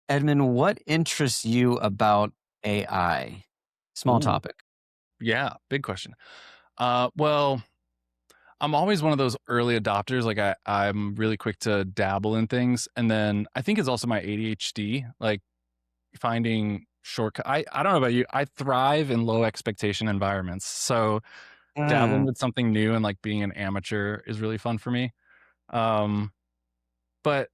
Edmund, what interests you about AI? Small Ooh, topic. yeah, big question. Well, I'm always one of those early adopters. Like I'm really quick to dabble in things, and then I think it's also my ADHD. Like finding shortcut. I don't know about you. I thrive in low expectation environments. So dabbling Mm, with something new and like being an amateur is really fun for me. Um, but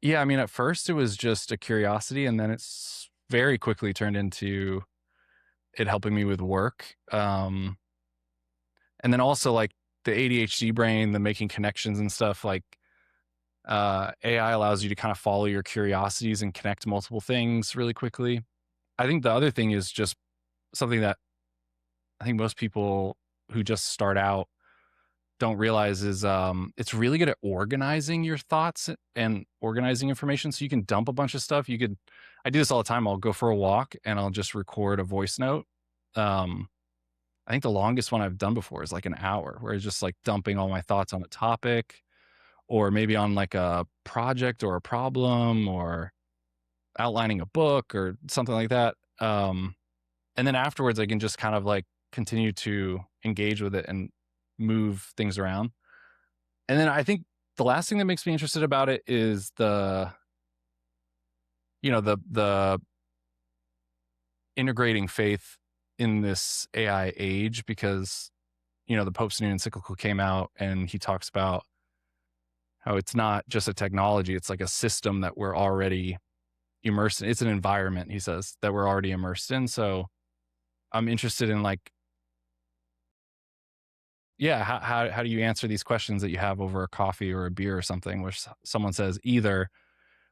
yeah, I mean, at first it was just a curiosity, and then it's very quickly turned into it helping me with work. And then also like the ADHD brain, the making connections and stuff, like AI allows you to kind of follow your curiosities and connect multiple things really quickly. I think the other thing is just something that I think most people who just start out don't realize is it's really good at organizing your thoughts and organizing information. So you can dump a bunch of stuff. I do this all the time. I'll go for a walk and I'll just record a voice note. Um, I think the longest one I've done before is like an hour, where it's just like dumping all my thoughts on a topic or maybe on like a project or a problem or outlining a book or something like that. And then afterwards, I can just kind of like continue to engage with it and move things around. And then I think the last thing that makes me interested about it is the integrating faith in this AI age because the Pope's new encyclical came out and he talks about how it's not just a technology, it's like a system that we're already immersed in. It's an environment, he says, that we're already immersed in. So I'm interested in like, yeah, how do you answer these questions that you have over a coffee or a beer or something, where someone says either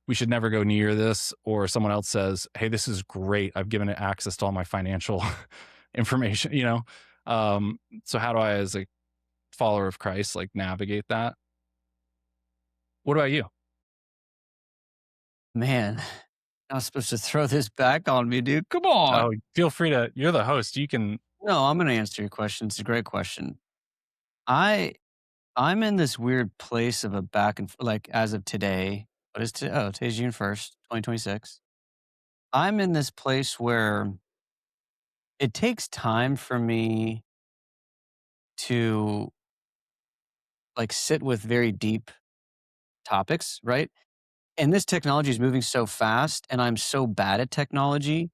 we should never go near this, or someone else says, hey, this is great. I've given it access to all my financial information. So how do I, as a follower of Christ, like navigate that? What about you? man, not supposed to throw this back on me, dude. Come on. Oh, feel free to, you're the host. You can, No, I'm gonna answer your question. It's a great question. I I'm in this weird place of a back and like as of today. What is today? Oh, today's June 1st, 2026. I'm in this place where it takes time for me to like sit with very deep topics, right? And this technology is moving so fast, and I'm so bad at technology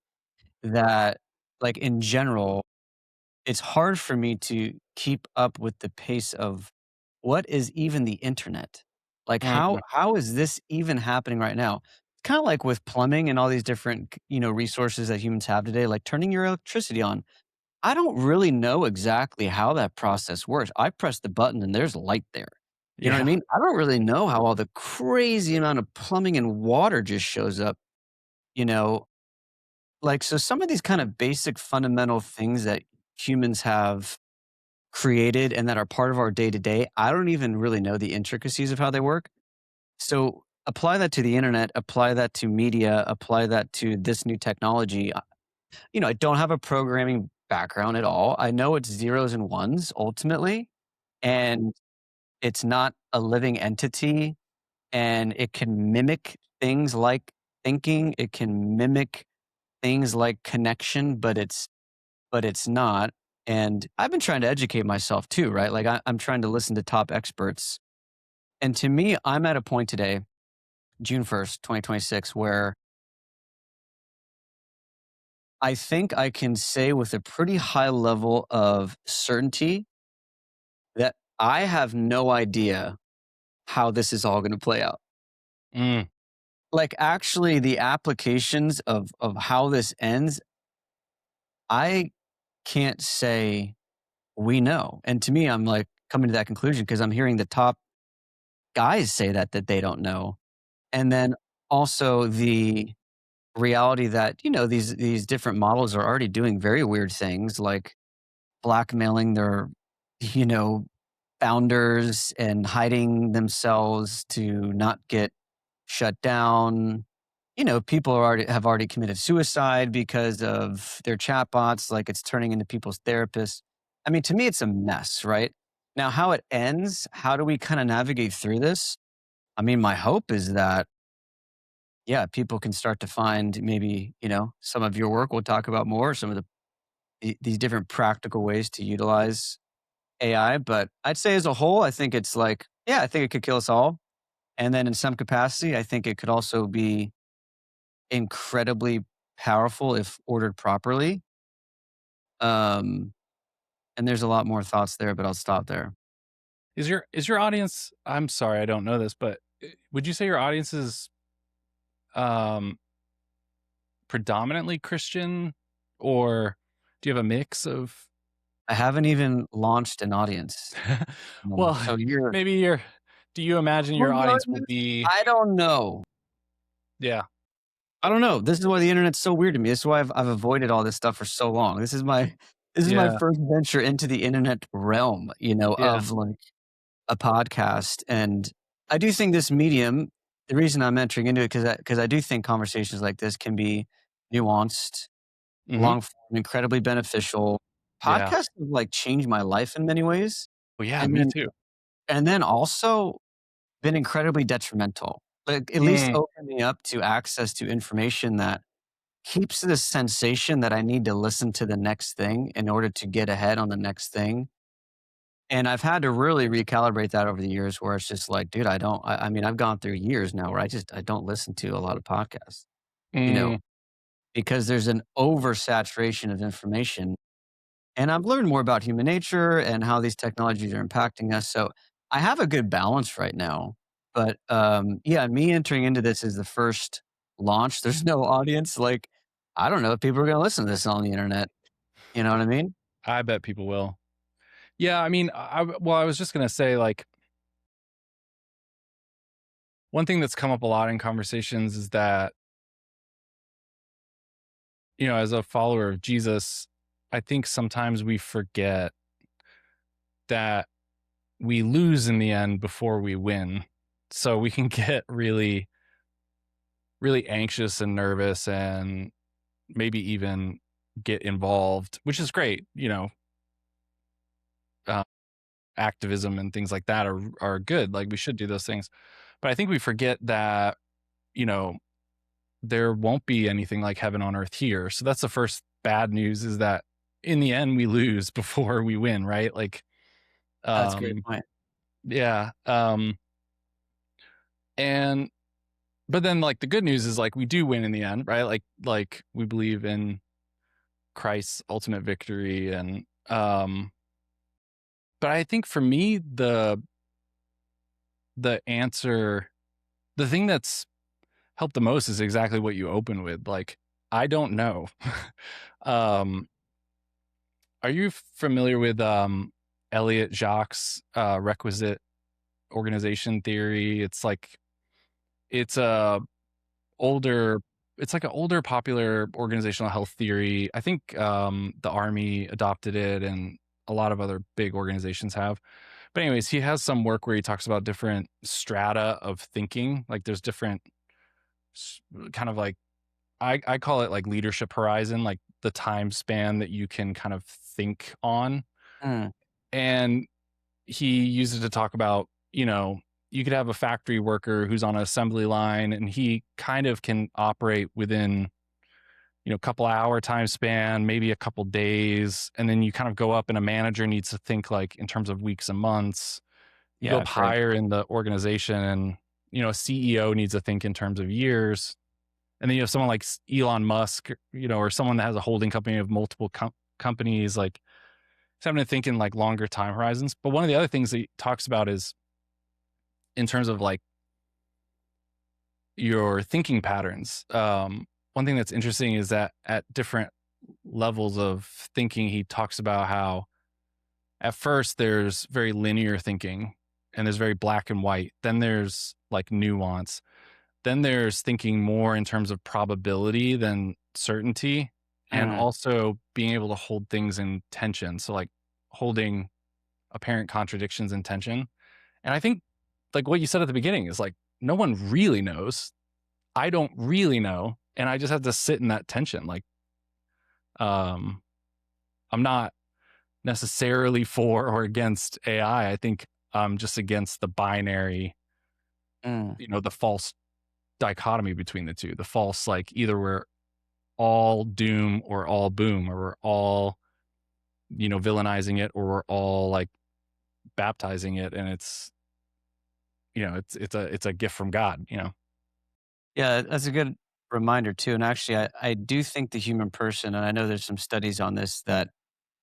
that, like, in general, it's hard for me to keep up with the pace of what is even the internet? Like, mm, how is this even happening right now? Kinda like with plumbing and all these different, resources that humans have today, like turning your electricity on. I don't really know exactly how that process works. I press the button and there's light there. You know what I yeah, mean? I don't really know how all the crazy amount of plumbing and water just shows up, you know? Like, so some of these kind of basic fundamental things that humans have created and that are part of our day to day, I don't even really know the intricacies of how they work. So apply that to the internet, apply that to media, apply that to this new technology. I don't have a programming background at all. I know it's zeros and ones ultimately, and it's not a living entity, and it can mimic things like thinking. It can mimic things like connection, but it's not. And I've been trying to educate myself too, right? Like I'm trying to listen to top experts. And to me, I'm at a point today, June 1st, 2026, where I think I can say with a pretty high level of certainty that I have no idea how this is all going to play out. mm, Like actually the applications of how this ends, I can't say we know. And to me, I'm like coming to that conclusion because I'm hearing the top guys say that they don't know. And then also the reality that, these different models are already doing very weird things like blackmailing their, you know, founders and hiding themselves to not get shut down. People have already committed suicide because of their chatbots, like it's turning into people's therapists. I mean, to me, it's a mess, right? Now, how it ends, how do we kind of navigate through this? I mean, my hope is that yeah, people can start to find maybe, some of your work we'll talk about more, some of these different practical ways to utilize AI. But I'd say as a whole, I think it's like, yeah, I think it could kill us all. And then in some capacity, I think it could also be incredibly powerful if ordered properly. Um, and there's a lot more thoughts there, but I'll stop there. Is your audience, I'm sorry, I don't know this, but would you say your audience is um predominantly Christian, or do you have a mix of I haven't even launched an audience. well, So you're maybe do you imagine your Well, the audience will audience? be I don't know. yeah, I don't know. This is why the internet's so weird to me. This is why I've avoided all this stuff for so long. This is my yeah, first venture into the internet realm, yeah, of like a podcast. And I do think this medium, the reason I'm entering into it, because I do think conversations like this can be nuanced, mhm, long form, incredibly beneficial. yeah. Podcasts have like changed my life in many ways. Well, yeah, And me then too. and then also been incredibly detrimental. Like, at least Mm, open me up to access to information that keeps this sensation that I need to listen to the next thing in order to get ahead on the next thing. And I've had to really recalibrate that over the years where it's just like, dude, I mean, I've gone through years now where I don't listen to a lot of podcasts, you know, mm, because there's an oversaturation of information. And I've learned more about human nature and how these technologies are impacting us. So I have a good balance right now. But yeah, me entering into this is the first launch. There's no audience. Like, I don't know if people are going to listen to this on the internet. You know what I mean? I bet people will. Yeah, I mean, well, I was just gonna say, like, one thing that's come up a lot in conversations is that, as a follower of Jesus, I think sometimes we forget that we lose in the end before we win. So we can get really, really anxious and nervous and maybe even get involved, which is great. Uh, Activism and things like that are good. Like we should do those things. But I think we forget that, you know, there won't be anything like heaven on earth here. So that's the first bad news, is that in the end we lose before we win, right? Like, That's a great um, point. yeah. And but then like the good news is like we do win in the end, right? Like we believe in Christ's ultimate victory. And but I think for me the answer, the thing that's helped the most is exactly what you open with. Like, I don't know. um are you familiar with Elliot Jacques' requisite organization theory? It's a older it's like an older popular organizational health theory. I think the army adopted it, and a lot of other big organizations have. But anyways, he has some work where he talks about different strata of thinking. Like there's different kind of like, I call it like leadership horizon, like the time span that you can kind of think on. Mm, And he used it to talk about, you could have a factory worker who's on an assembly line, and he kind of can operate within, a couple hour time span, maybe a couple days. And then you kind of go up, and a manager needs to think like in terms of weeks and months. You go yeah, up great. higher in the organization, and, a CEO needs to think in terms of years. And then you have someone like Elon Musk, or someone that has a holding company of multiple companies, like he's having to think in like longer time horizons. But one of the other things that he talks about is in terms of like your thinking patterns. One thing that's interesting is that at different levels of thinking, he talks about how at first there's very linear thinking and there's very black and white. Then there's like nuance. Then there's thinking more in terms of probability than certainty, and Mm, also being able to hold things in tension. So like holding apparent contradictions in tension. And I think like what you said at the beginning is like no one really knows. I don't really know, and I just have to sit in that tension. Like, um, I'm not necessarily for or against AI. I think I'm just against the binary, mm. the false. dichotomy between the two, the false, like either we're all doom or all boom, or we're all, villainizing it, or we're all like baptizing it, and it's a gift from God. Yeah, that's a good reminder too. And actually, I do think the human person, and I know there's some studies on this that,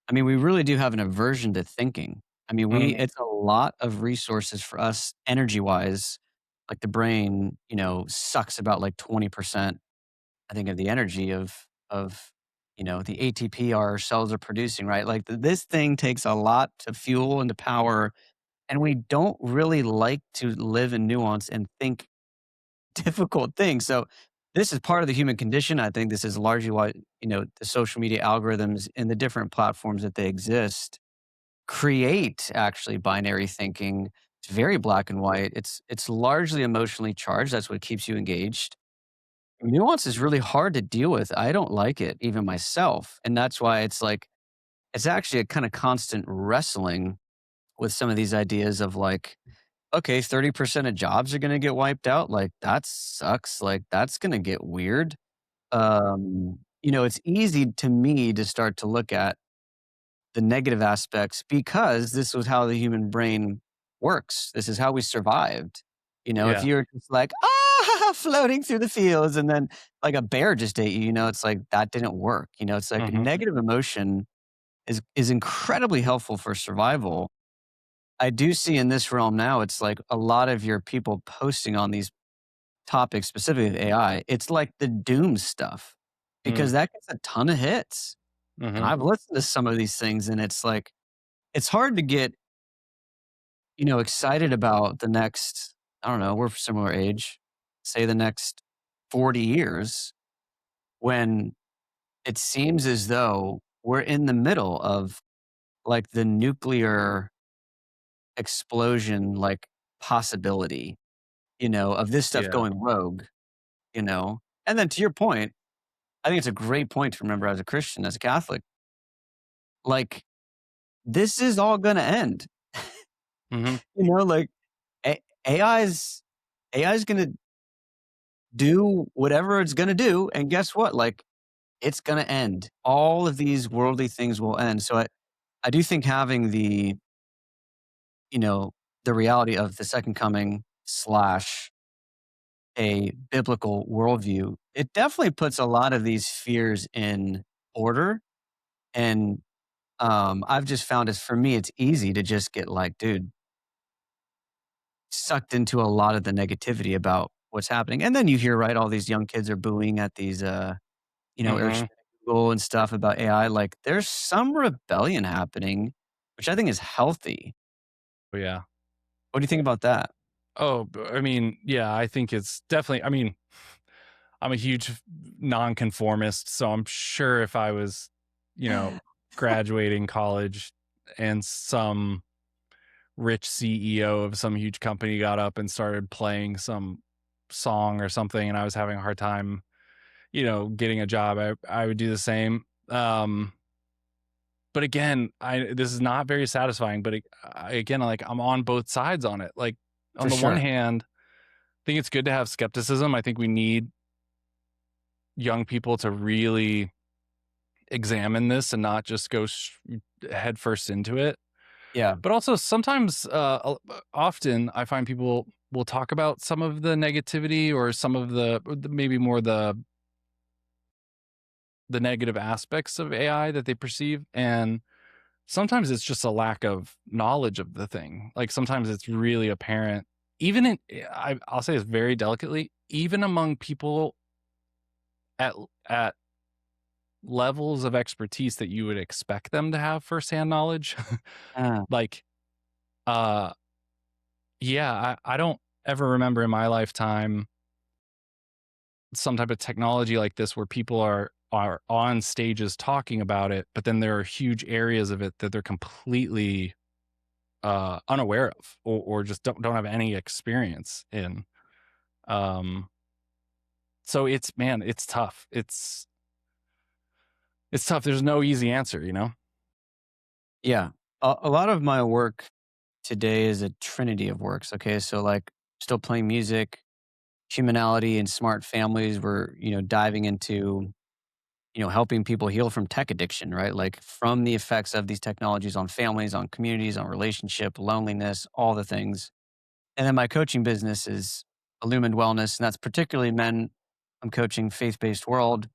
I mean, we really do have an aversion to thinking. I mean, Mhm. it's a lot of resources for us energy wise. Like the brain, sucks about like 20%, I think, of the energy of, the ATP our cells are producing, right? Like this thing takes a lot to fuel and to power. And we don't really like to live in nuance and think difficult thing. So this is part of the human condition. I think this is largely why, the social media algorithms and the different platforms that they exist create actually binary thinking. It's very black and white. It's largely emotionally charged. That's what keeps you engaged. Nuance is really hard to deal with. I don't like it, even myself. And that's why it's like it's actually a kind of constant wrestling with some of these ideas of like, okay, 30% of jobs are gonna get wiped out, like, that sucks, like, that's gonna get weird. It's easy to me to start to look at the negative aspects because this was how the human brain works. This is how we survived. If Yeah. you're just like, "Ah," floating through the fields, and then, like, a bear just ate you, it's like, that didn't work, it's like a Mhm. negative emotion is incredibly helpful for survival. I do see in this realm now, it's like a lot of your people posting on these topics, specifically with AI, it's like the doom stuff Mm. because that gets a ton of hits. And Mhm. I've listened to some of these things and it's like, it's hard to get, excited about the next, I don't know, we're similar age, say the next 40 years when it seems as though we're in the middle of like the nuclear explosion, like possibility, of this stuff Yeah. going rogue, you know? And then to your point, I think it's a great point to remember as a Christian, as a Catholic, like, this is all gonna end. Mhm. Like, A AI's AI's gonna do whatever it's gonna do, and guess what? Like, it's gonna end. All of these worldly things will end. So I do think having you know, the reality of the second coming slash a biblical worldview, it definitely puts a lot of these fears in order. And I've just found it for me, it's easy to just get like, dude, sucked into a lot of the negativity about what's happening. And then you hear, right, all these young kids are booing at these, Eric Mhm. Schmidt at Google and stuff about AI. Like, there's some rebellion happening, which I think is healthy. Yeah. What do you think about that? Oh, I mean, yeah, I think it's definitely, I mean, I'm a huge nonconformist, so I'm sure if I was, you know, graduating college and some rich CEO of some huge company got up and started playing some song or something and I was having a hard time, getting a job, I would do the same. But again, I this is not very satisfying, but again, like I'm on both sides on it. Like on For the one sure. hand, I think it's good to have skepticism. I think we need young people to really examine this and not just go head first into it. Yeah. But also sometimes, often I find people will talk about some of the negativity or some of maybe more the negative aspects of AI that they perceive. And sometimes it's just a lack of knowledge of the thing. Like sometimes it's really apparent, even I'll say this very delicately, even among people at levels of expertise that you would expect them to have firsthand knowledge. Uh, Like, uh, yeah, I don't ever remember in my lifetime some type of technology like this where people are on stages talking about it, but then there are huge areas of it that they're completely unaware of or just don't have any experience in. Um, so it's man, it's tough. It's tough. There's no easy answer. yeah. A lot of my work today is a trinity of works. Okay. So, like, still playing music, Humanality and Smart Families were, diving into, helping people heal from tech addiction, right? Like from the effects of these technologies on families, on communities, on relationship, loneliness, all the things. And then my coaching business is Illumined Wellness, and that's particularly men. I'm coaching faith-based world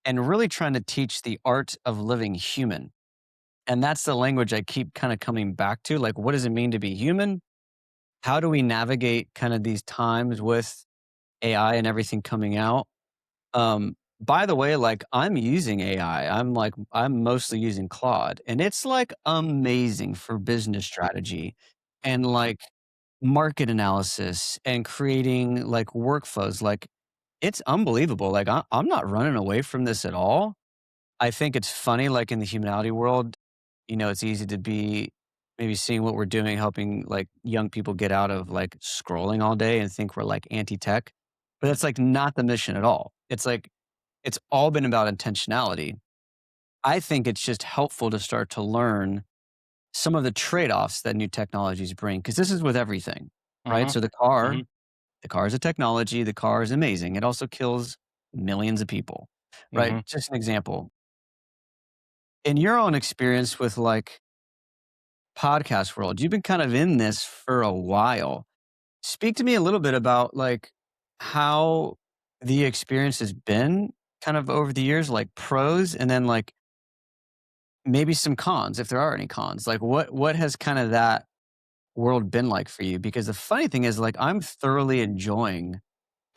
and really trying to teach the art of living human. And that's the language I keep kind of coming back to. Like, what does it mean to be human? How do we navigate kind of these times with AI and everything coming out? By the way, like I'm using AI. I'm mostly using Claude, and it's like amazing for business strategy and like market analysis and creating like workflows. Like it's unbelievable. Like I'm not running away from this at all. I think it's funny, like in the humanity world, it's easy to be maybe seeing what we're doing, helping like young people get out of like scrolling all day and think we're like anti tech. But it's like not the mission at all. It's like, it's all been about intentionality. I think it's just helpful to start to learn some of the trade offs that new technologies bring, because this is with everything, right? Uh-huh. So Mhm. the car is a technology, the car is amazing. It also kills millions of people, right? Mhm. Just an example. In your own experience with like podcast world, you've been kind of in this for a while. Speak to me a little bit about like how the experience has been kind of over the years, like pros and then like maybe some cons, if there are any cons. Like what has kind of that world been like for you? Because the funny thing is like I'm thoroughly enjoying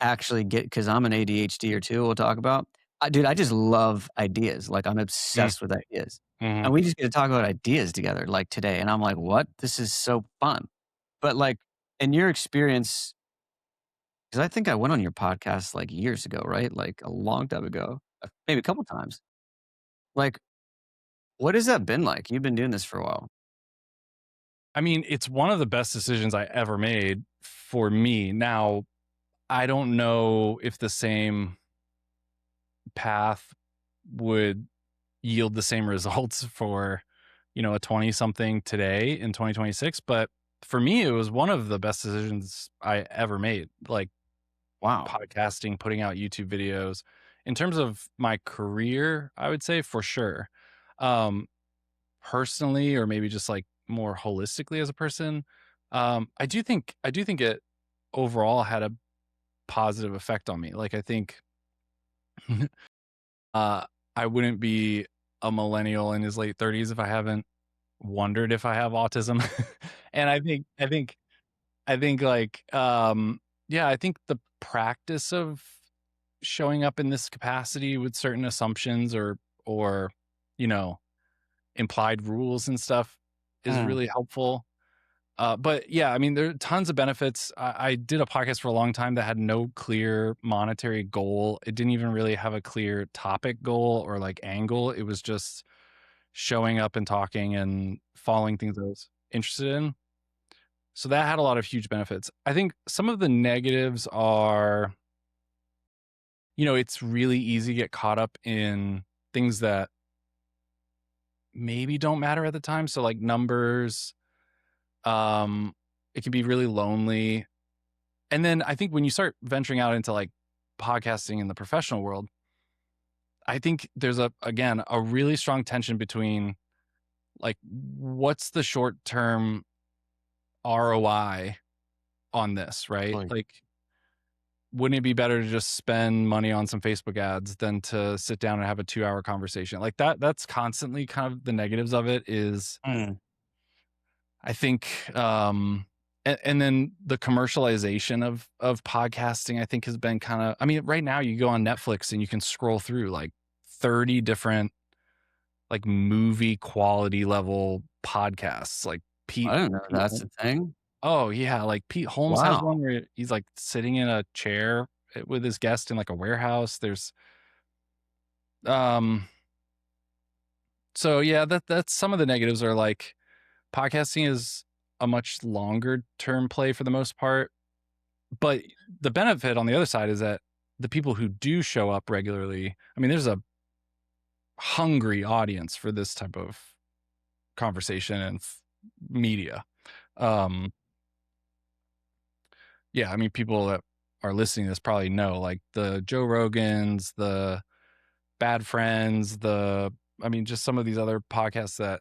actually get because I'm an ADHD or two, we'll talk about. Dude, I just love ideas. Like I'm Mm. obsessed with ideas. Mhm. And we just get to talk about ideas together like today. And I'm like, what? This is so fun. But like in your experience, because I think I went on your podcast like years ago, right? Like a long time ago, maybe a couple times. Like, what has that been like? You've been doing this for a while. I mean, it's one of the best decisions I ever made for me. Now, I don't know if the same path would yield the same results for, a 20 something today in 2026, but for me it was one of the best decisions I ever made. Like Wow. podcasting, putting out YouTube videos. In terms of my career, I would say for sure. Um Personally, or maybe just like more holistically as a person, I do think it overall had a positive effect on me. Like I think uh I wouldn't be a millennial in his late 30s if I haven't wondered if I have autism. And I think like yeah, I think the practice of showing up in this capacity with certain assumptions or you know, implied rules and stuff is Mm. really helpful. But yeah, I mean, there are tons of benefits. I did a podcast for a long time that had no clear monetary goal. It didn't even really have a clear topic goal or like angle. It was just showing up and talking and following things I was interested in. So that had a lot of huge benefits. I think some of the negatives are, it's really easy to get caught up in things that maybe don't matter at the time. So like numbers, um, it can be really lonely. And then I think when you start venturing out into like podcasting in the professional world, I think there's again a really strong tension between like what's the short term ROI on this, right? Totally. Like wouldn't it be better to just spend money on some Facebook ads than to sit down and have a 2-hour conversation? Like that's constantly kind of the negatives of it is Mm. I think and then the commercialization of podcasting I think has been kind of I mean right now you go on Netflix and you can scroll through like 30 different like movie quality level podcasts like I didn't know Pete that's a thing. Oh yeah, like Pete Holmes has Wow. one where he's like sitting in a chair with his guest in like a warehouse. There's um so yeah, that's some of the negatives are like podcasting is a much longer term play for the most part. But the benefit on the other side is that the people who do show up regularly, I mean, there's a hungry audience for this type of conversation and media. Um, yeah, I mean, people that are listening to this probably know, like the Joe Rogans, the Bad Friends, I mean, just some of these other podcasts that,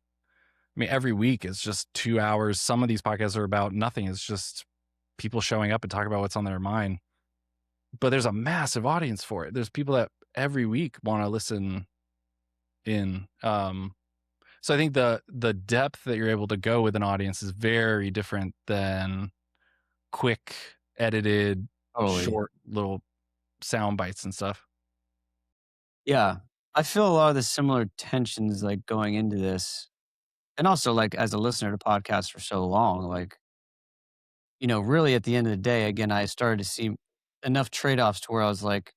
I mean, every week is just 2 hours. Some of these podcasts are about nothing. It's just people showing up and talking about what's on their mind. But there's a massive audience for it. There's people that every week want to listen in. So I think the depth that you're able to go with an audience is very different than quick edited Totally. short little sound bites and stuff. Yeah. I feel a lot of the similar tensions, like, going into this, and also, like, as a listener to podcasts for so long, like, really at the end of the day, again, I started to see enough trade-offs to where I was like,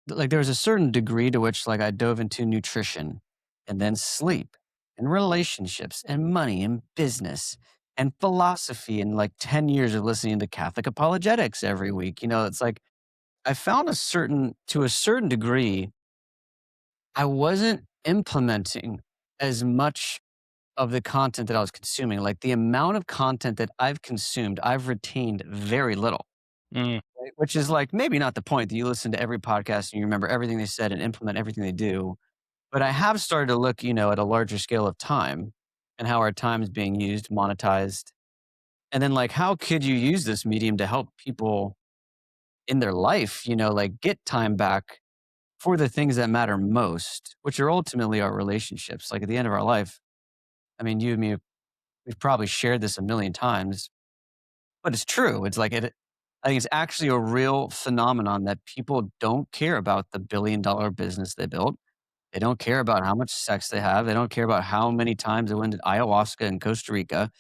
there was a certain degree to which, like, I dove into nutrition, and then sleep, and relationships, and money, and business, and philosophy, and, like, 10 years of listening to Catholic apologetics every week. It's like I found to a certain degree, I wasn't implementing as much of the content that I was consuming. Like, the amount of content that I've consumed, I've retained very little. Mm, Right? Which is, like, maybe not the point that you listen to every podcast and you remember everything they said and implement everything they do. But I have started to look, at a larger scale of time and how our time is being used, monetized. And then, like, how could you use this medium to help people in their life, like, get time back for the things that matter most, which are ultimately our relationships. Like, at the end of our life, I mean, you and me, we've probably shared this a million times, but it's true. I think it's actually a real phenomenon that people don't care about the $1 billion business they built. They don't care about how much sex they have. They don't care about how many times they went to ayahuasca in Costa Rica.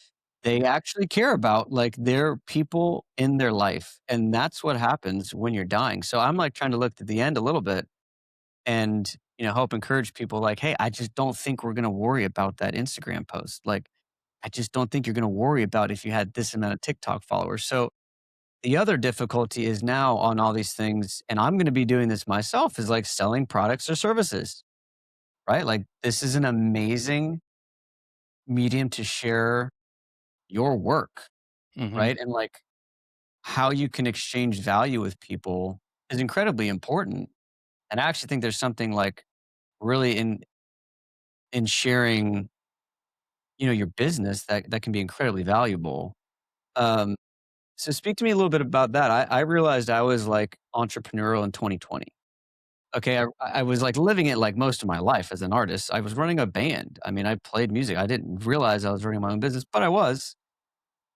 They actually care about, like, their people in their life. And that's what happens when you're dying. So I'm, like, trying to look to the end a little bit and, help encourage people, like, hey, I just don't think we're going to worry about that Instagram post. Like, I just don't think you're going to worry about if you had this amount of TikTok followers. So the other difficulty is now on all these things, and I'm going to be doing this myself, is like selling products or services, right? Like, this is an amazing medium to share your work, mhm. right? And, like, how you can exchange value with people is incredibly important. And I actually think there's something, like, really in sharing, your business that can be incredibly valuable. Um, so speak to me a little bit about that. I realized I was, like, entrepreneurial in 2020. Okay, I was, like, living it, like, most of my life as an artist. I was running a band. I mean, I played music. I didn't realize I was running my own business, but I was.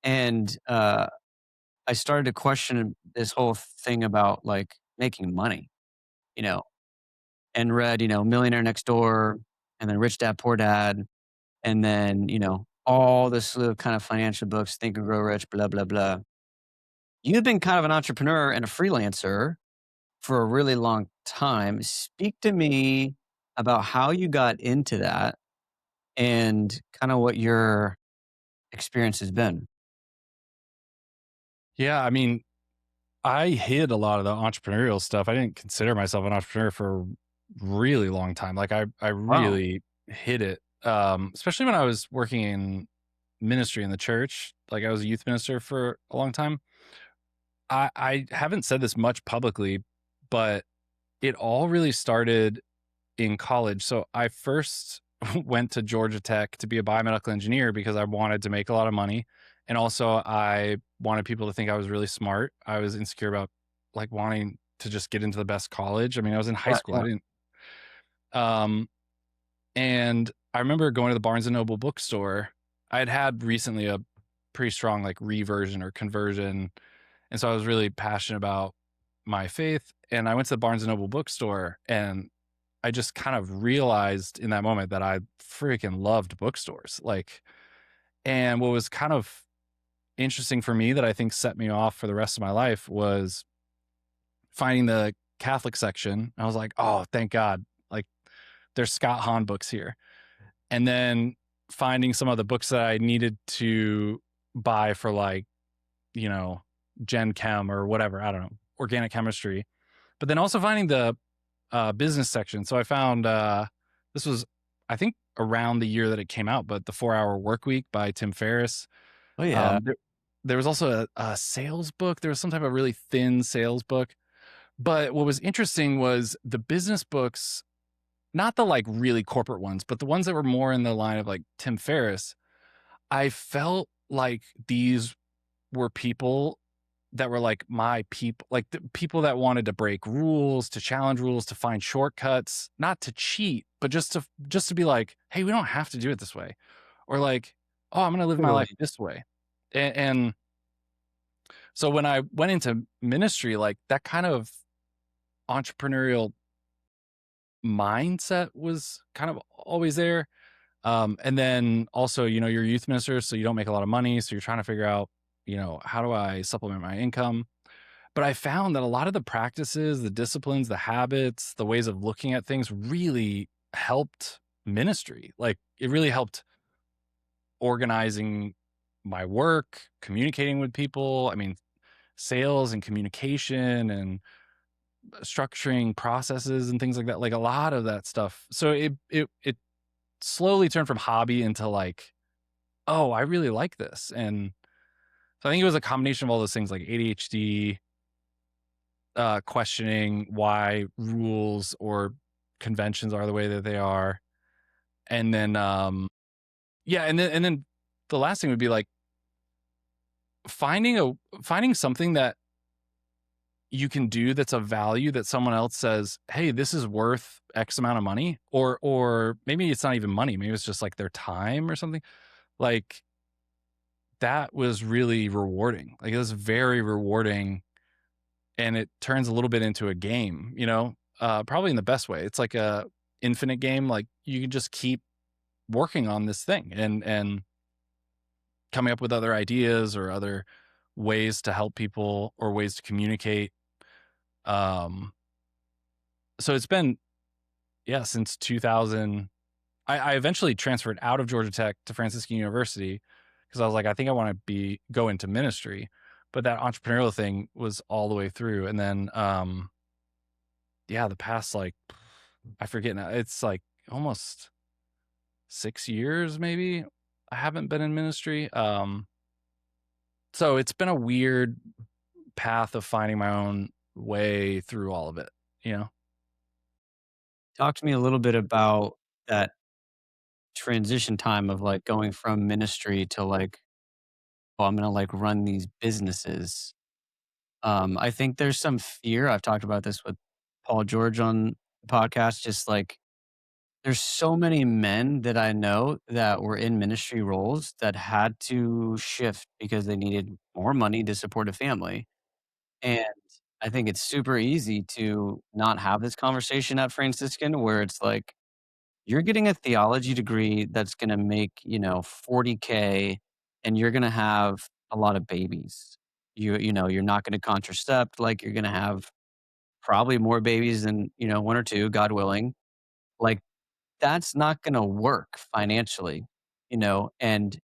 And, I started to question this whole thing about, like, making money, you know, and read, Millionaire Next Door, and then Rich Dad Poor Dad, and then, all this slew of kind of financial books, Think and Grow Rich, blah, blah, blah. You've been kind of an entrepreneur and a freelancer for a really long time. Speak to me about how you got into that and kind of what your experience has been. Yeah, I mean, I hid a lot of the entrepreneurial stuff. I didn't consider myself an entrepreneur for a really long time. Like I Wow. really hid it. Especially when I was working in ministry in the church. Like I was a youth minister for a long time. I haven't said this much publicly, but it all really started in college. So I first went to Georgia Tech to be a biomedical engineer because I wanted to make a lot of money. And also I wanted people to think I was really smart. I was insecure about like wanting to just get into the best college. I mean, I was in high Yeah, school. I yeah. didn't um and I remember going to the Barnes and Noble bookstore. I had recently a pretty strong like reversion or conversion. And so I was really passionate about my faith. And I went to the Barnes and Noble bookstore and I just kind of realized in that moment that I freaking loved bookstores. Like, and what was kind of interesting for me that I think set me off for the rest of my life was finding the Catholic section. I was like, oh, thank God. Like, there's Scott Hahn books here. And then finding some of the books that I needed to buy for like, you know, Gen Chem or whatever, I don't know, organic chemistry. But then also finding the business section. So I found this was, I think, around the year that it came out, but the 4 Hour Work Week by Tim Ferriss. Oh, yeah. there was also a sales book. There was some type of really thin sales book. But what was interesting was the business books, not the like really corporate ones, but the ones that were more in the line of like Tim Ferriss. I felt like these were people that were like my people, like the people that wanted to break rules, to challenge rules, to find shortcuts, not to cheat, but just to be like, hey, we don't have to do it this way, or like, oh, I'm gonna live my life Totally. this way. And so when I went into ministry, like that kind of entrepreneurial mindset was kind of always there. And then also, you're a youth minister, so you don't make a lot of money. So you're trying to figure out, how do I supplement my income? But I found that a lot of the practices, the disciplines, the habits, the ways of looking at things really helped ministry. Like it really helped organizing my work, communicating with people. I mean, sales and communication and structuring processes and things like that. Like a lot of that stuff. So it slowly turned from hobby into like, oh, I really like this. And so I think it was a combination of all those things like ADHD, questioning why rules or conventions are the way that they are. And then, yeah. And then the last thing would be like finding something that you can do that's of value that someone else says, hey, this is worth X amount of money, or maybe it's not even money. Maybe it's just like their time or something. Like that was really rewarding. Like it was very rewarding, and it turns a little bit into a game, probably in the best way. It's like a infinite game. Like you can just keep working on this thing and coming up with other ideas or other ways to help people or ways to communicate. Um, so it's been, yeah, since 2000. I eventually transferred out of Georgia Tech to Franciscan University because I was like, I think I want to go into ministry, but that entrepreneurial thing was all the way through. And then, yeah, the past like, I forget now, it's like almost 6 years maybe. I haven't been in ministry. So it's been a weird path of finding my own way through all of it, you know? Talk to me a little bit about that transition time of like going from ministry to like, oh, I'm gonna like run these businesses. I think there's some fear. I've talked about this with Paul George on the podcast. Just like there's so many men that I know that were in ministry roles that had to shift because they needed more money to support a family. And I think it's super easy to not have this conversation at Franciscan where it's like, you're getting a theology degree that's gonna make, 40K and you're gonna have a lot of babies. You're not gonna contracept, like, you're gonna have probably more babies than, 1 or 2, God willing. Like, that's not gonna work financially, and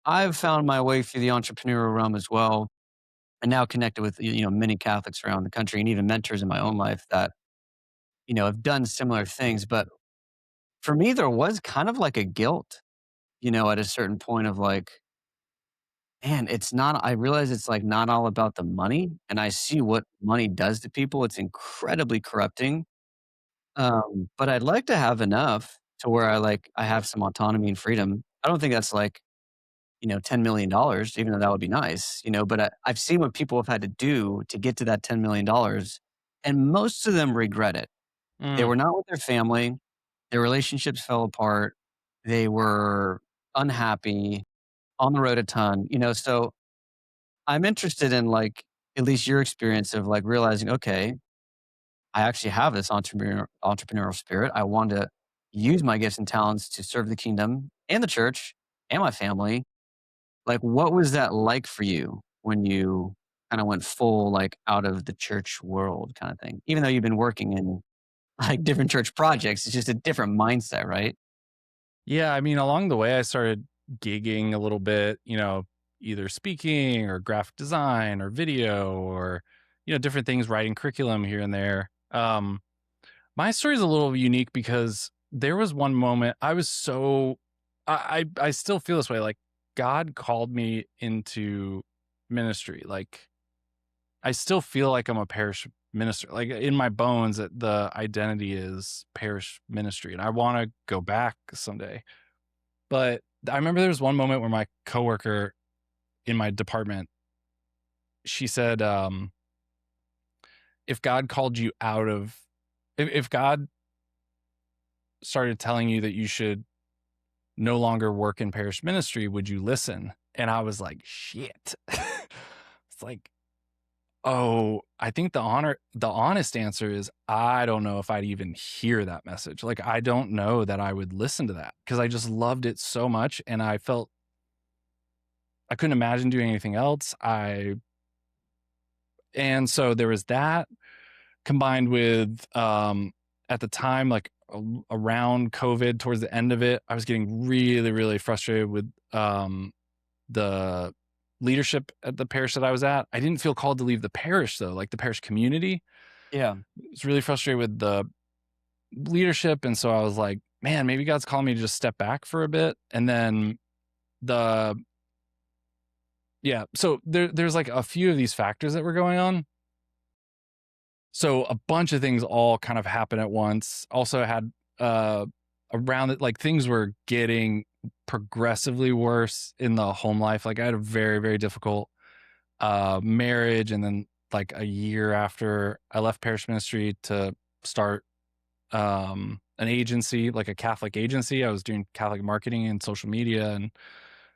I've found my way through the entrepreneurial realm as well, and now connected with, many Catholics around the country and even mentors in my own life that, have done similar things, but for me, there was kind of like a guilt, at a certain point of like, man, it's not, I realize it's like not all about the money. And I see what money does to people. It's incredibly corrupting. But I'd like to have enough to where I have some autonomy and freedom. I don't think that's like, $10 million, even though that would be nice, but I've seen what people have had to do to get to that $10 million. And most of them regret it. They Mm. were not with their family. Their relationships fell apart. They were unhappy, on the road a ton, so I'm interested in like at least your experience of like realizing, okay, I actually have this entrepreneurial spirit. I want to use my gifts and talents to serve the kingdom and the church and my family. Like, what was that like for you when you kind of went full like out of the church world kind of thing? Even though you've been working in like different church projects, it's just a different mindset, right? Yeah, I mean, along the way, I started gigging a little bit, either speaking or graphic design or video or, different things, writing curriculum here and there. My story is a little unique because there was one moment I was so, I still feel this way. Like God called me into ministry. Like, I still feel like I'm a parish minister. Like in my bones, that the identity is parish ministry, and I want to go back someday. But I remember there was one moment where my coworker in my department, she said, "If God called you out of, if God started telling you that you should no longer work in parish ministry, would you listen?" And I was like, "Shit." It's like, oh, I think the honest answer is I don't know if I'd even hear that message. Like, I don't know that I would listen to that because I just loved it so much and I felt I couldn't imagine doing anything else. And so there was that combined with at the time, like around COVID, towards the end of it, I was getting really, really frustrated with the leadership at the parish that I was at. I didn't feel called to leave the parish though, like the parish community. Yeah. I was really frustrated with the leadership. And so I was like, man, maybe God's calling me to just step back for a bit. And then the, yeah, so there's like a few of these factors that were going on. So a bunch of things all kind of happened at once. Also had around it, like things were getting progressively worse in the home life. Like I had a very, very difficult marriage. And then like a year after I left parish ministry to start an agency, like a Catholic agency. I was doing Catholic marketing and social media and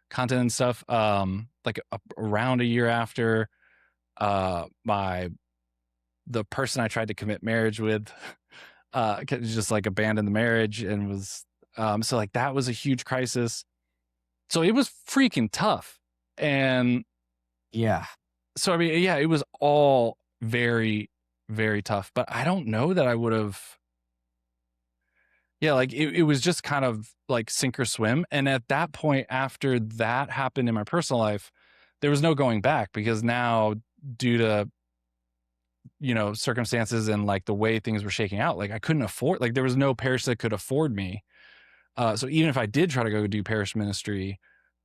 content and stuff. Around a year after, my the person I tried to commit marriage with, just like abandoned the marriage and was, so like that was a huge crisis. So it was freaking tough. And Yeah. so, I mean, yeah, it was all very, very tough, but I don't know that I would have, yeah, like it was just kind of like sink or swim. And at that point, after that happened in my personal life, there was no going back because now, due to, circumstances and like the way things were shaking out, like I couldn't afford, like there was no parish that could afford me. So even if I did try to go do parish ministry,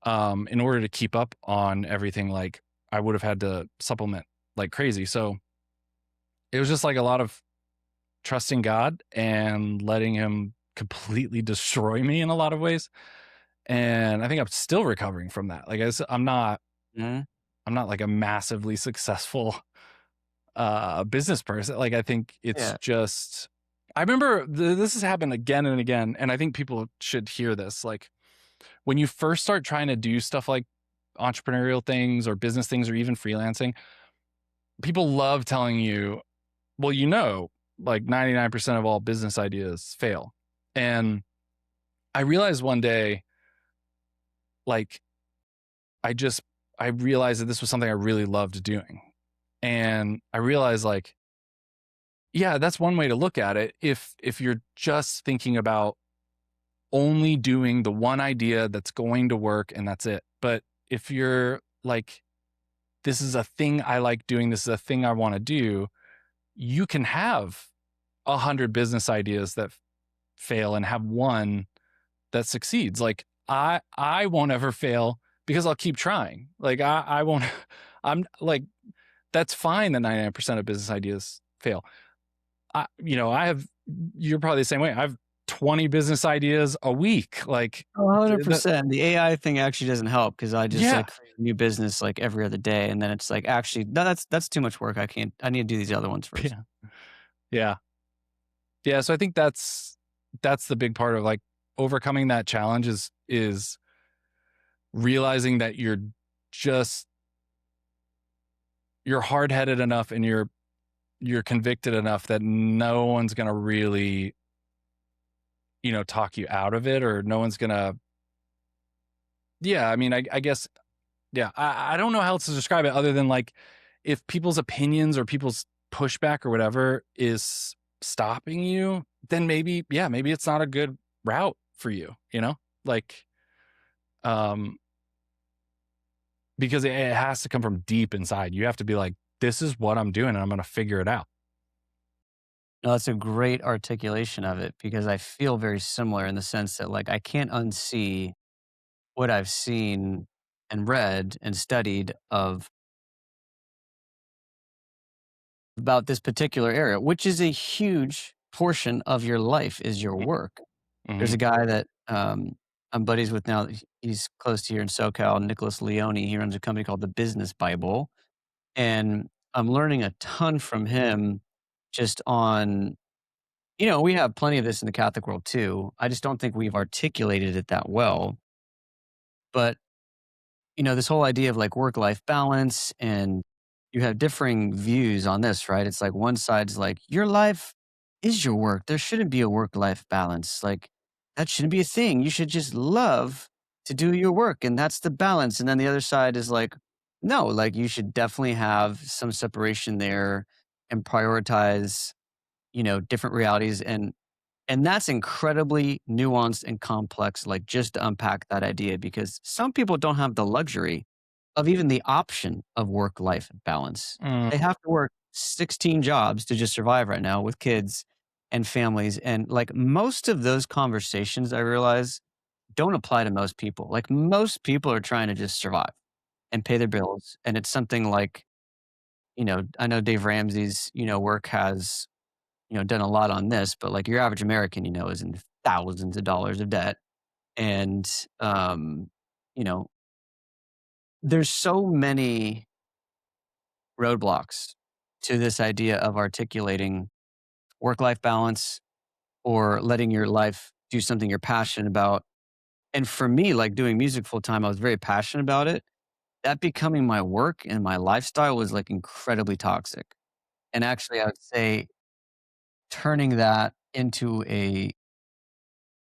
in order to keep up on everything, like I would have had to supplement like crazy. So it was just like a lot of trusting God and letting him completely destroy me in a lot of ways. And I think I'm still recovering from that. Like Mhm. I'm not like a massively successful business person. Like I think it's Yeah. just I remember this has happened again and again, and I think people should hear this. Like when you first start trying to do stuff like entrepreneurial things or business things or even freelancing, people love telling you, well, like 99% of all business ideas fail. And I realized one day, like, I just, I realized that this was something I really loved doing. And I realized, like, yeah, that's one way to look at it. If you're just thinking about only doing the one idea that's going to work and that's it. But if you're like, this is a thing I like doing, this is a thing I want to do, you can have 100 business ideas that fail and have one that succeeds. Like I won't ever fail because I'll keep trying. Like I won't I'm like that's fine that 99% of business ideas fail. I have you're probably the same way. I have 20 business ideas a week. Like that 100%. The AI thing actually doesn't help because I just yeah. like create a new business like every other day, and then it's like, actually, no, that's too much work. I can't. I need to do these other ones first. Yeah. Yeah. Yeah, so I think that's the big part of like overcoming that challenge is realizing that just you're hard-headed enough and you're convicted enough that no one's gonna really, talk you out of it, or no one's gonna yeah, I mean, I guess, yeah, I don't know how else to describe it other than like if people's opinions or people's pushback or whatever is stopping you, then maybe, yeah, maybe it's not a good route for you, you know? Like, um, because it has to come from deep inside. You have to be like, this is what I'm doing and I'm gonna figure it out. No, that's a great articulation of it because I feel very similar in the sense that like I can't unsee what I've seen and read and studied of about this particular area, which is a huge portion of your life is your work. There's Mhm. a guy that, I'm buddies with now, he's close to here in SoCal, Nicholas Leone. He runs a company called The Business Bible, and I'm learning a ton from him just on we have plenty of this in the Catholic world too. I just don't think we've articulated it that well. But, this whole idea of like work life balance and you have differing views on this, right? It's like one side's like, your life is your work. There shouldn't be a work life balance. Like, that shouldn't be a thing. You should just love to do your work. And that's the balance. And then the other side is like, no, like you should definitely have some separation there and prioritize, different realities. And that's incredibly nuanced and complex, like, just to unpack that idea, because some people don't have the luxury of even the option of work-life balance. Mm, They have to work 16 jobs to just survive right now with kids and families, and, like, most of those conversations, I realize, don't apply to most people. Like, most people are trying to just survive and pay their bills, and it's something like, I know Dave Ramsey's, work has done a lot on this, but like your average American, is in thousands of dollars of debt. And, you know, there's so many roadblocks to this idea of articulating work life balance or letting your life do something you're passionate about. And for me, like doing music full time, I was very passionate about it. That becoming my work and my lifestyle was like incredibly toxic. And actually, I would say turning that into a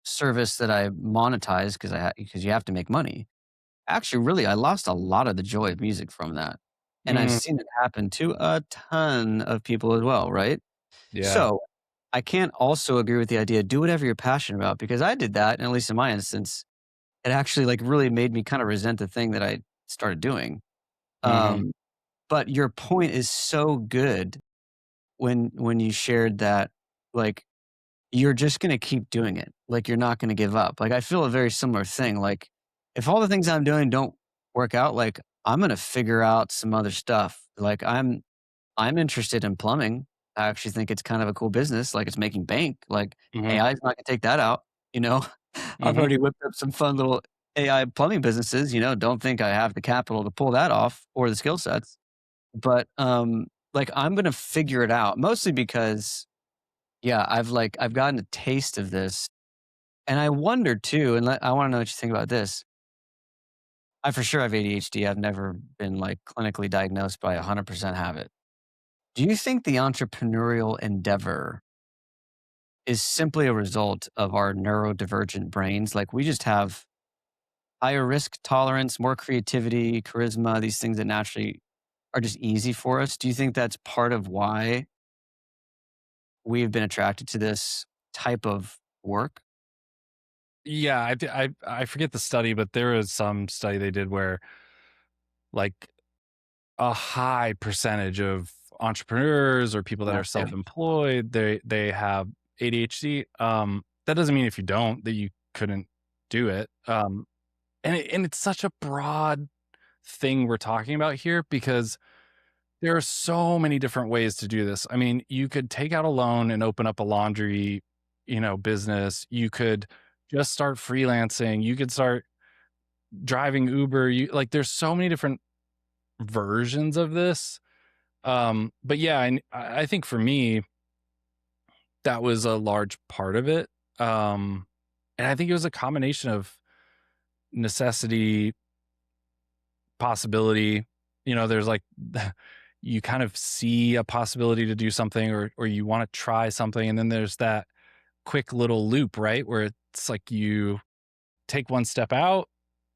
service that I monetize because you have to make money. Actually, really, I lost a lot of the joy of music from that, and I've mm, seen it happen to a ton of people as well, right? yeah. So, I can't also agree with the idea, do whatever you're passionate about, because I did that, and at least in my instance, it actually, like, really made me kinda resent the thing that I started doing. Mhm, Um, but your point is so good when you shared that, like, you're just gonna keep doing it. Like, you're not gonna give up. Like, I feel a very similar thing. Like, if all the things I'm doing don't work out, like, I'm gonna figure out some other stuff. Like, I'm interested in plumbing. I actually think it's kind of a cool business. Like, it's making bank. Like, mhm, AI is not gonna take that out, you know? I've mhm, already whipped up some fun little AI plumbing businesses, don't think I have the capital to pull that off or the skill sets. But, like, I'm gonna figure it out, mostly because yeah, I've gotten a taste of this, and I wonder too, and I wanna know what you think about this. I for sure have ADHD. I've never been, like, clinically diagnosed, but I 100% have it. Do you think the entrepreneurial endeavor is simply a result of our neurodivergent brains? Like, we just have higher risk tolerance, more creativity, charisma, these things that naturally are just easy for us. Do you think that's part of why we've been attracted to this type of work? yeah, I forget the study, but there was some study they did where, like, a high percentage of entrepreneurs or people that Yeah, are yeah. self-employed, they have ADHD. That doesn't mean if you don't, that you couldn't do it. And it's such a broad thing we're talking about here because there are so many different ways to do this. I mean, you could take out a loan and open up a laundry, business. You could just start freelancing. You could start driving Uber. There's so many different versions of this. But yeah, I think for me, that was a large part of it. And I think it was a combination of necessity, possibility. There's like you kind of see a possibility to do something or you want to try something, and then there's that quick little loop, right? Where it's like you take one step out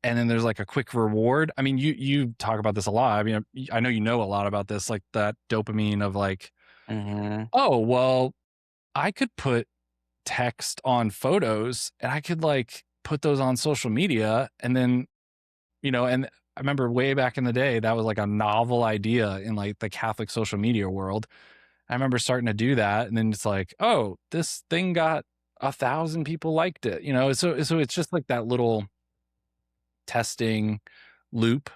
and then there's like a quick reward. I mean, you talk about this a lot. I mean, I know you know a lot about this, like that dopamine of like, Mhm. oh, well, I could put text on photos and I could like put those on social media and then, and I remember way back in the day that was like a novel idea in like the Catholic social media world. I remember starting to do that and then it's like, oh, this thing got 1,000 people liked it, so it's just like that little testing loop.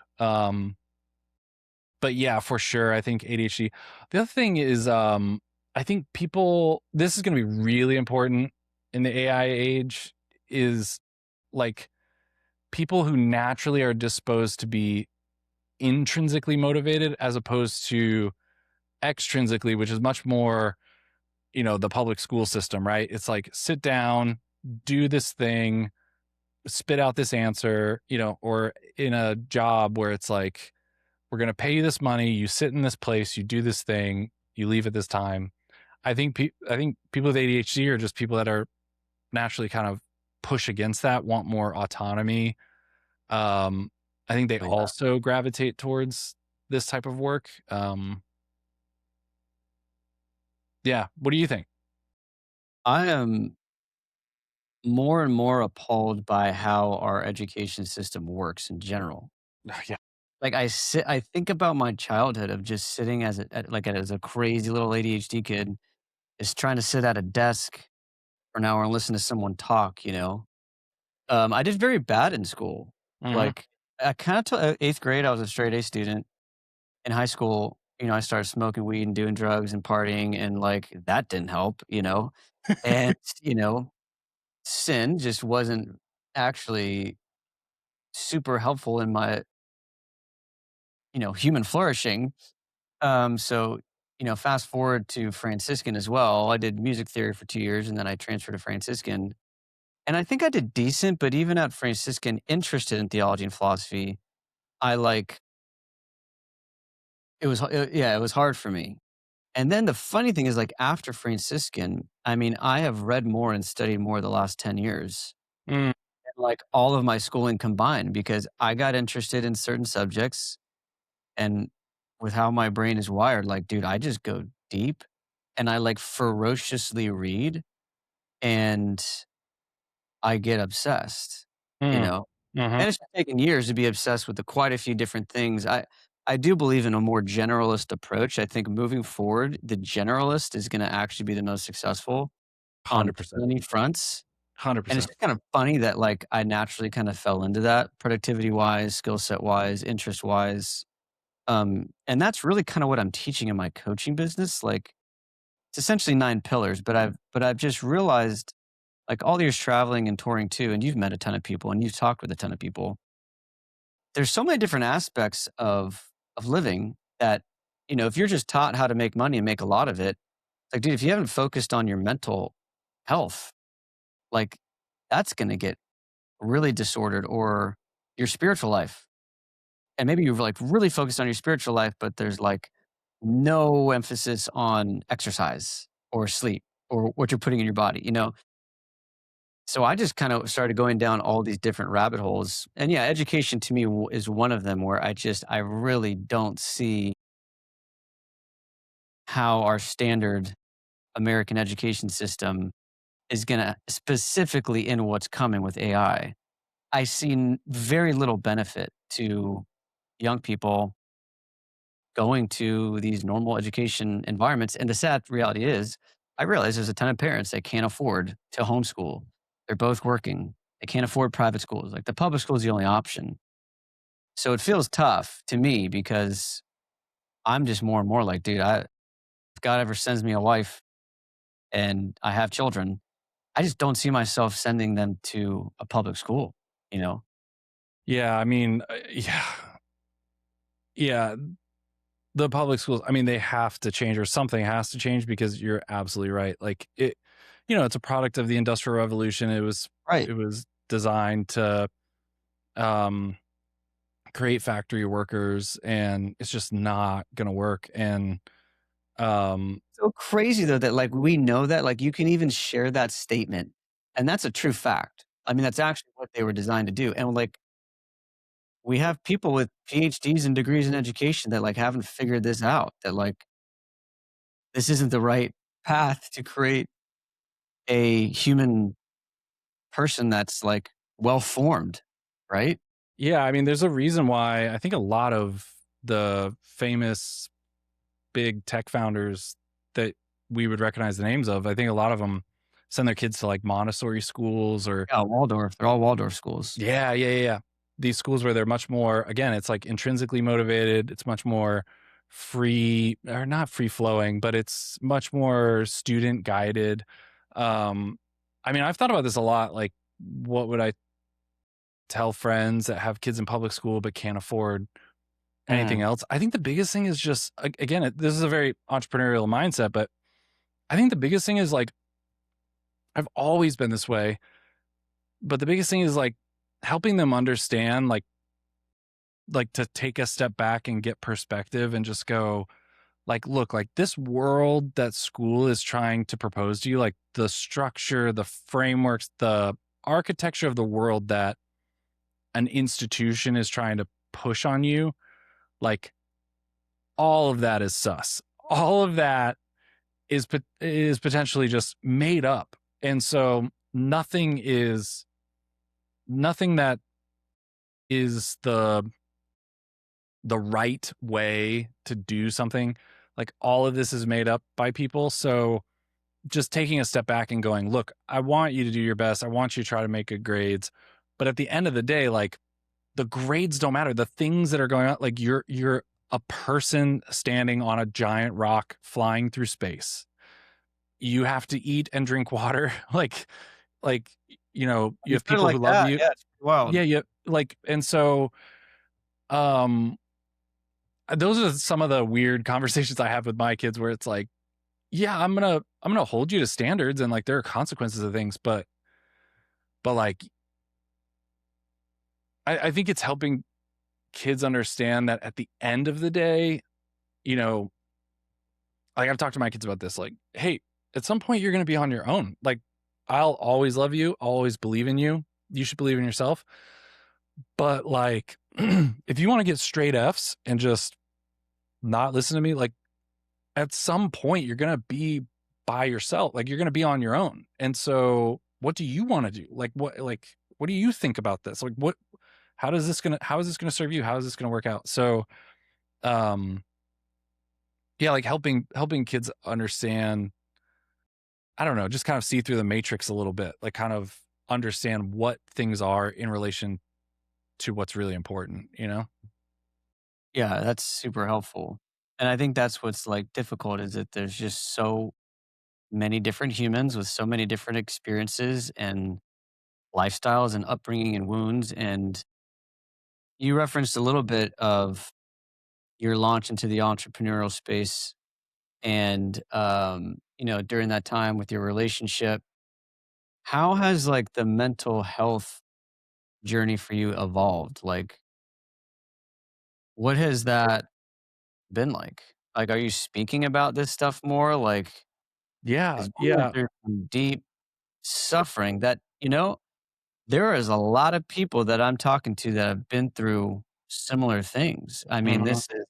But yeah, for sure, I think ADHD. The other thing is, I think people, this is gonna be really important in the AI age, is, like, people who naturally are disposed to be intrinsically motivated as opposed to extrinsically, which is much more, the public school system, right? It's like, sit down, do this thing, spit out this answer, or in a job where it's like, we're going to pay you this money, you sit in this place, you do this thing, you leave at this time. I think people with ADHD are just people that are naturally kind of push against that, want more autonomy. I think they Oh, yeah. also gravitate towards this type of work. Yeah. What do you think? I am more and more appalled by how our education system works in general. Yeah. Like, I think about my childhood of just sitting as a crazy little ADHD kid, is trying to sit at a desk for an hour and listen to someone talk, you know? I did very bad in school. Hmm. Like, I kinda till 8th grade, I was a straight A student. In high school, I started smoking weed and doing drugs and partying, and, like, that didn't help, you know? And, sin just wasn't actually super helpful in my, human flourishing. So, fast forward to Franciscan as well. I did music theory for 2 years, and then I transferred to Franciscan. And I think I did decent, but even at Franciscan, interested in theology and philosophy, I like it was hard for me. And then the funny thing is, like, after Franciscan, I mean, I have read more and studied more the last 10 years Mm, than, like, all of my schooling combined because I got interested in certain subjects, and with how my brain is wired, like, dude, I just go deep, and I, like, ferociously read, and I get obsessed, you mm, know? mhm, And it's taken years to be obsessed with quite a few different things. I do believe in a more generalist approach. I think moving forward, the generalist is gonna actually be the most successful on 100%, many fronts, and it's 100%. just kind of funny that, like, I naturally kind of fell into that productivity-wise, skill set-wise, interest-wise, and that's really kinda what I'm teaching in my coaching business, like, it's essentially 9 pillars, but I've just realized, like, all the years traveling and touring too, and you've met a ton of people, and you've talked with a ton of people. There's so many different aspects of living that, if you're just taught how to make money and make a lot of it, like, dude, if you haven't focused on your mental health, like, that's gonna get really disordered or your spiritual life. And maybe you've, like, really focused on your spiritual life, but there's, like, no emphasis on exercise or sleep or what you're putting in your body, you know? So I just kind of started going down all these different rabbit holes. And yeah, education to me is one of them where I really don't see how our standard American education system is going to specifically in what's coming with I see very little benefit to young people going to these normal education environments. And the sad reality is, I realize there's a ton of parents that can't afford to homeschool. They're both working. They can't afford private schools. Like, the public school is the only option. So it feels tough to me because I'm just more and more like, dude, if God ever sends me a wife and I have children, I just don't see myself sending them to a public school, you know? Yeah, I mean, yeah, the public schools, I mean, they have to change or something has to change because you're absolutely right. Like, it's a product of the Industrial Revolution. Right. It was designed to, um, create factory workers, and it's just not gonna work, and, um So crazy though that, like, we know that, like, you can even share that statement, and that's a true fact. I mean, that's actually what they were designed to do, and, like, we have people with PhDs and degrees in education that, like, haven't figured this out, that, like, this isn't the right path to create a human person that's, like, well-formed, right? Yeah, I mean, there's a reason why I think a lot of the famous big tech founders that we would recognize the names of, I think a lot of them send their kids to, like, Montessori schools or Yeah, Waldorf, they're all Waldorf schools. yeah, yeah, yeah, yeah. these schools where they're much more, again, it's like intrinsically motivated. It's much more free, or not free flowing, but it's much more student guided. Um, I mean, I've thought about this a lot. Like, what would I tell friends that have kids in public school but can't afford anything Mm, else? I think the biggest thing is just, again, this is a very entrepreneurial mindset, but I think the biggest thing is like, I've always been this way, but the biggest thing is like helping them understand, like to take a step back and get perspective and just go, like, look, like this world that school is trying to propose to you, like the structure, the frameworks, the architecture of the world that an institution is trying to push on you, like all of that is sus. All of that is potentially just made up. And so nothing that is the right way to do something. Like all of this is made up by people. So just taking a step back and going, look, I want you to do your best. I want you to try to make good grades. But at the end of the day, like the grades don't matter. The things that are going on, like you're a person standing on a giant rock flying through space. You have to eat and drink water. Like, you you have put it people who like love that, you. yeah, it's pretty wild. Yeah, yeah. Like, and so um those are some of the weird conversations I have with my kids where it's like, yeah, I'm gonna hold you to standards and like there are consequences of things, but like I think it's helping kids understand that at the end of the day, you know, like I've talked to my kids about this, like, hey, at some point you're gonna be on your own. Like, I'll always love you, I'll always believe in you. You should believe in yourself. But like if you want to get straight F's and just not listen to me, like at some point you're going to be by yourself. Like you're going to be on your own. And so what do you want to do? What do you think about this? Like how is this going to serve you? How is this going to work out? So, um, yeah, like helping kids understand, I don't know, just kind of see through the matrix a little bit, like kind of understand what things are in relation to what's really important, you know? Yeah, that's super helpful. And I think that's what's like difficult is that there's just so many different humans with so many different experiences and lifestyles and upbringing and wounds. And you referenced a little bit of your launch into the entrepreneurial space and during that time with your relationship, how has like the mental health journey for you evolved? Like what has that been like? Like are you speaking about this stuff more? Like Yeah, 'cause you went yeah. through some deep suffering that, there is a lot of people that I'm talking to that have been through similar things. I mean, Mhm. this is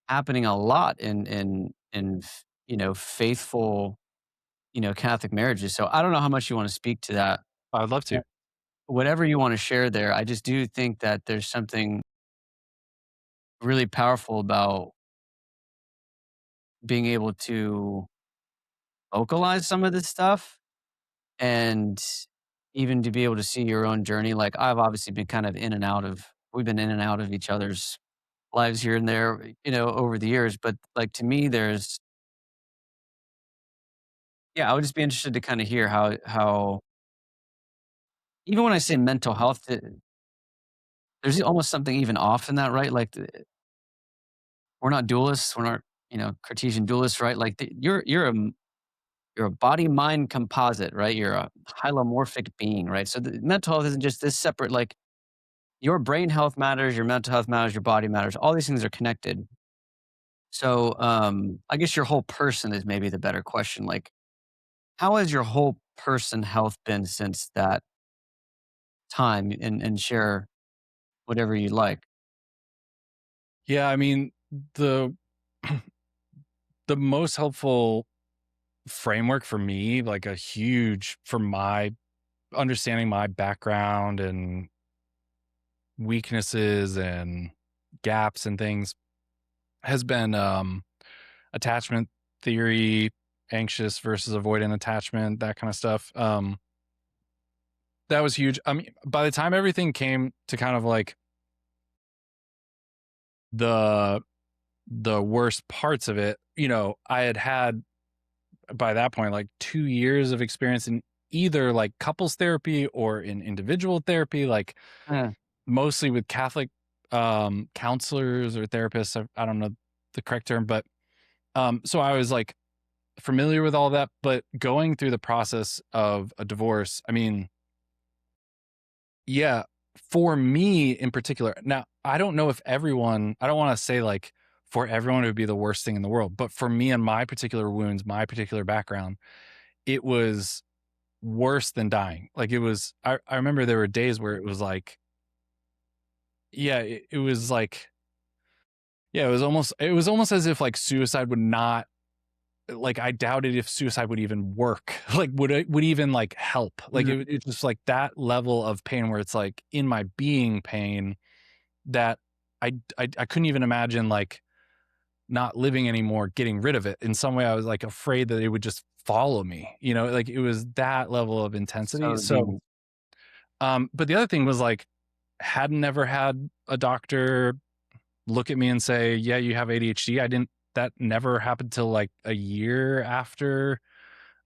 happening a lot in faithful, Catholic marriages. So I don't know how much you want to speak to that. I'd love to. But whatever you want to share there, I just do think that there's something really powerful about being able to vocalize some of this stuff and even to be able to see your own journey. Like I've obviously been kind of we've been in and out of each other's lives here and there, over the years. But like to me, yeah, I would just be interested to kind of hear how even when I say mental health, there's almost something even off in that, right? Like we're not dualists, we're not Cartesian dualists, right? Like you're a body mind composite, right? You're a hylomorphic being, right? So the mental health isn't just this separate. Like your brain health matters, your mental health matters, your body matters. All these things are connected. So I guess your whole person is maybe the better question. Like how has your whole person health been since that time? And share whatever you like. Yeah, I mean, the the most helpful framework for me, like a huge for my understanding my background and weaknesses and gaps and things has been attachment theory, anxious versus avoidant attachment, that kind of stuff. That was huge. I mean, by the time everything came to kind of like the worst parts of it, you know, I had by that point like 2 years of experience in either like couples therapy or in individual therapy, like Yeah. mostly with Catholic counselors or therapists. I don't know the correct term, but so I was like familiar with all that, but going through the process of a divorce, I mean, yeah, for me in particular. Now, I don't know if everyone, I don't want to say like for everyone it would be the worst thing in the world, but for me and my particular wounds, my particular background, it was worse than dying. Like it was, I remember there were days where it was like, yeah, it was like, yeah, it was almost as if like suicide would not, like I doubted if suicide would even work. Like would it would even like help. Like Mhm. it's just like that level of pain where it's like in my being pain that I couldn't even imagine like not living anymore, getting rid of it. In some way, I was like afraid that it would just follow me. You know, like it was that level of intensity. So So, deep. but the other thing was like, had never had a doctor look at me and say, "Yeah, you have ADHD." I didn't. That never happened till like a year after.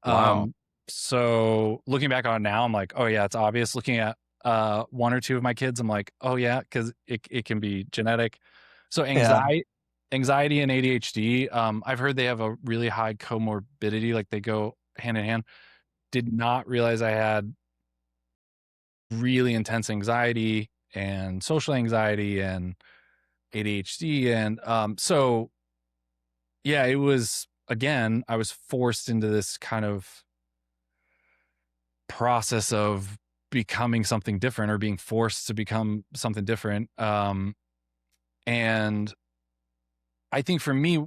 Wow. Um, so looking back on it now, I'm like, oh yeah, it's obvious. Looking at one or two of my kids, I'm like, oh yeah, because it can be genetic. So Yeah. anxiety and ADHD, I've heard they have a really high comorbidity, like they go hand in hand. Did not realize I had really intense anxiety and social anxiety and ADHD. And so yeah, it was again, I was forced into this kind of process of becoming something different or being forced to become something different. And I think for me,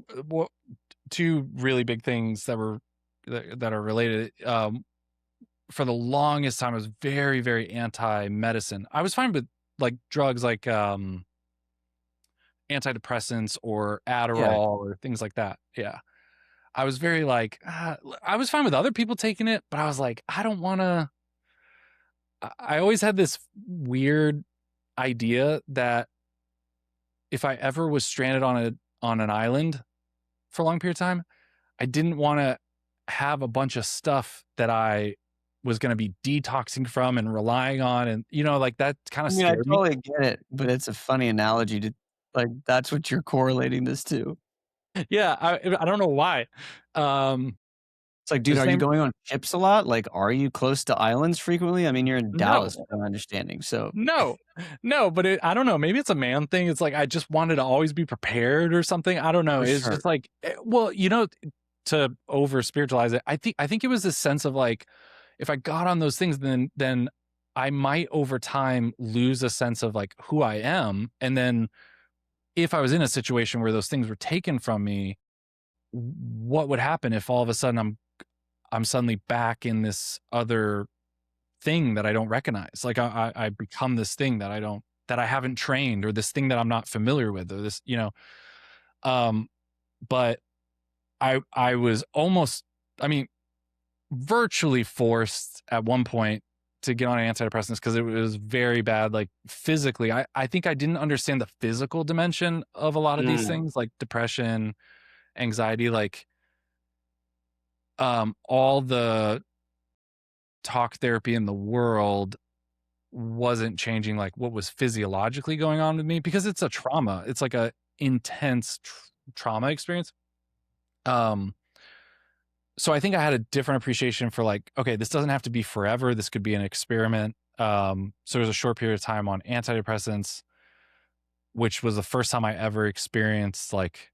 two really big things that are related. For the longest time, I was very, very anti-medicine. I was fine with like drugs, like antidepressants or Yeah. Adderall or things like that. Yeah, I was very like I was fine with other people taking it, but I was like, I don't want to. I always had this weird idea that if I ever was stranded on an island for a long period of time, I didn't wanna have a bunch of stuff that I was gonna be detoxing from and relying on and, you know, like, that kinda I mean, I scared me. totally get it, but it's a funny analogy to like, that's what you're correlating this to. Yeah, I don't know why. Um, It's like, the dude, are you same going on ships a lot? Like, are you close to islands frequently? I mean, you're in No. Dallas, from my understanding, so No, no, but I don't know. Maybe it's a man thing. It's like I just wanted to always be prepared or something. I don't know. for It's sure. just like, well, you know, to over spiritualize it, I think it was this sense of like, if I got on those things, then I might over time lose a sense of like who I am, and then if I was in a situation where those things were taken from me, what would happen if all of a sudden I'm suddenly back in this other thing that I don't recognize. Like I become this thing that that I haven't trained or this thing that I'm not familiar with or this, you know. Um, but I was almost, I mean, virtually forced at one point to get on antidepressants because it was very bad, like physically. I think I didn't understand the physical dimension of a lot of these Mm. things, like depression, anxiety, like all the talk therapy in the world wasn't changing like what was physiologically going on with me because it's a trauma. It's like a intense trauma experience. Um, so I think I had a different appreciation for like, okay, this doesn't have to be forever. This could be an experiment. So there was a short period of time on antidepressants, which was the first time I ever experienced like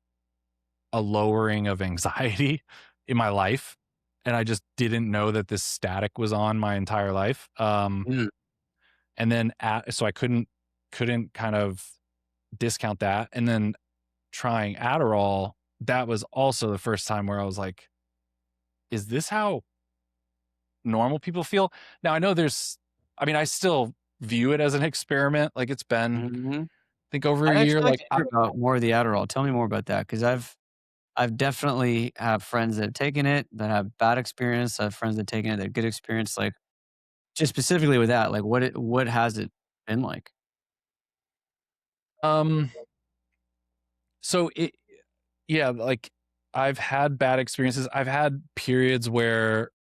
a lowering of anxiety in my life. And I just didn't know that this static was on my entire life. Mm. And then so I couldn't kind of discount that, and then trying Adderall, that was also the first time where I was like, "Is this how normal people feel?" Now I know I mean, I still view it as an experiment, like, it's been, I Mhm. think over a I'd year, actually like like, to hear about more of the Adderall. Tell me more about that because I've definitely have friends that have taken it that have bad experience. I have friends that have taken it that have good experience. Like, Just specifically with that, like, what has it been like? Um, so yeah, like I've had bad experiences. I've had periods where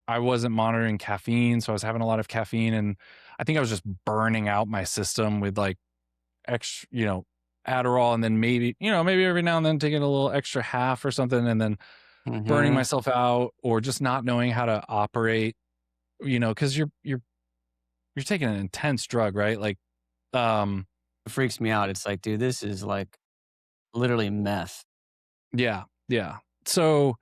I wasn't monitoring caffeine, so I was having a lot of caffeine, and I think I was just burning out my system with like Adderall, and then maybe every now and then taking a little extra half or something, and then burning Mhm. myself out, or just not knowing how to operate. Because you're taking an intense drug, right? Like, um, It freaks me out. It's like, dude, this is, like, literally meth. yeah, yeah. So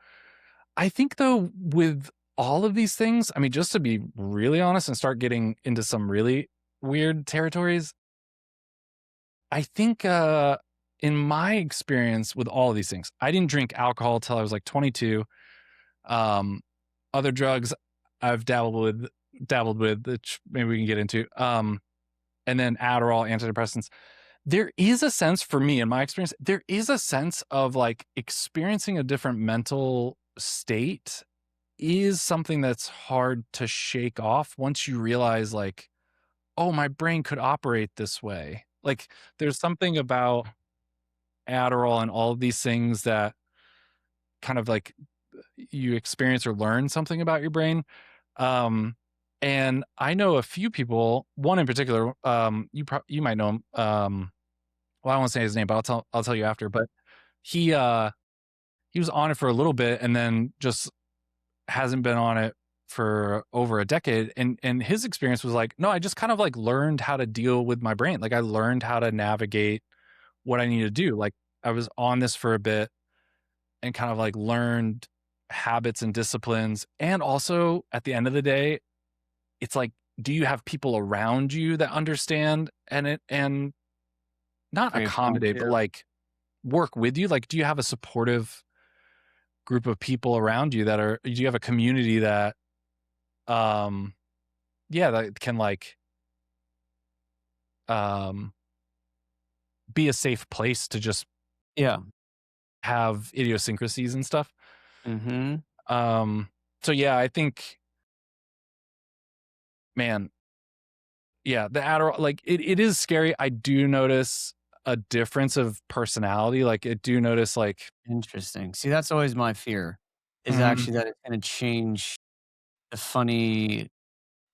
I think though with all of these things, I mean, just to be really honest and start getting into some really weird territories, I think in my experience with all of these things, I didn't drink alcohol till I was like 22. Um, Other drugs I've dabbled with, which maybe we can get into. And then Adderall, antidepressants. There is a sense for me, in my experience, there is a sense of like experiencing a different mental state is something that's hard to shake off once you realize like, oh, my brain could operate this way. Like there's something about Adderall and all of these things that kind of like you experience or learn something about your brain. Um, and I know a few people, one in particular, you might know him. Well, I won't say his name, but I'll tell you after. But he uh he was on it for a little bit and then just hasn't been on it for over a decade. And his experience was like, no, I just kind of like learned how to deal with my brain. Like I learned how to navigate what I need to do. Like I was on this for a bit and kind of like learned habits and disciplines. And also at the end of the day, it's like, do you have people around you that understand and not Great point accommodate, but too. like work with you? Like, do you have a supportive group of people around you do you have a community that, um, yeah, that can like, um, be a safe place to just Yeah. have idiosyncrasies and stuff? Mhm. Um, so yeah, I think, man, yeah, the Adderall, like it is scary. I do notice a difference of personality. Like I do notice like, Interesting. See, that's always my fear, is mhm, actually that it's gonna change the funny,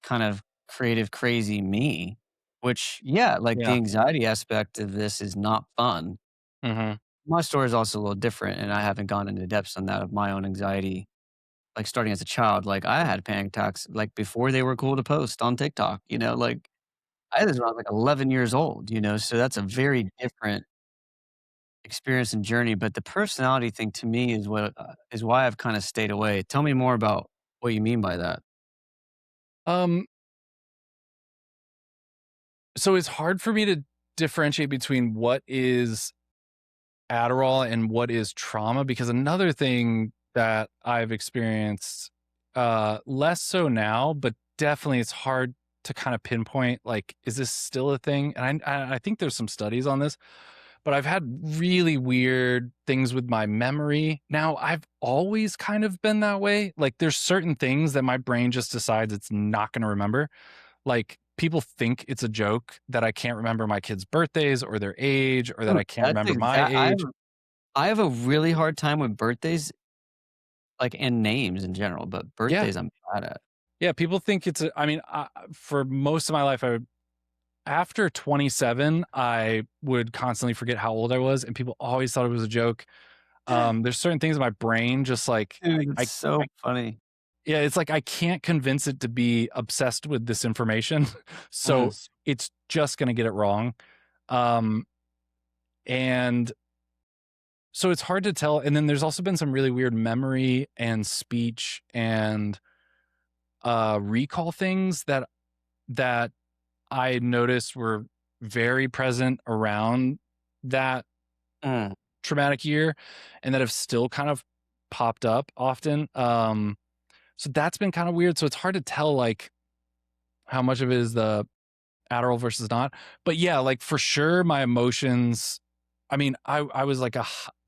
kind of creative, crazy me, which, yeah, like, the yeah, anxiety aspect of this is not fun. mhm, My story is also a little different, and I haven't gone into depths on that of my own anxiety, like, starting as a child. Like, I had panic attacks, like, before they were cool to post on TikTok, like, I had this when I was, like, 11 years old, so that's a very different experience and journey, but the personality thing to me is what is why I've kinda stayed away. Tell me more about what you mean by that. um, so it's hard for me to differentiate between what is Adderall and what is trauma, because another thing that I've experienced, less so now, but definitely it's hard to kind of pinpoint, like, is this still a thing? And I think there's some studies on this, but I've had really weird things with my memory. Now, I've always kind of been that way. Like, there's certain things that my brain just decides it's not going to remember. Like, people think it's a joke that I can't remember my kids' birthdays or their age, or that Dude, I can't that's remember my exact age. I have a really hard time with birthdays, like, and names in general, but Yeah. birthdays I'm bad at. Yeah, people think it's a I mean, for most of my life, after 27, I would constantly forget how old I was, and people always thought it was a joke. There's certain things in my brain just like Dude, it's I so funny. yeah, it's like I can't convince it to be obsessed with this information, Mm. so it's just gonna get it wrong. Um, and so it's hard to tell, and then there's also been some really weird memory and speech and, recall things that I noticed were very present around that Mm. traumatic year and that have still kind of popped up often. So that's been kind of weird. So it's hard to tell like how much of it is the Adderall versus not. But yeah, like for sure my emotions. I mean, I was like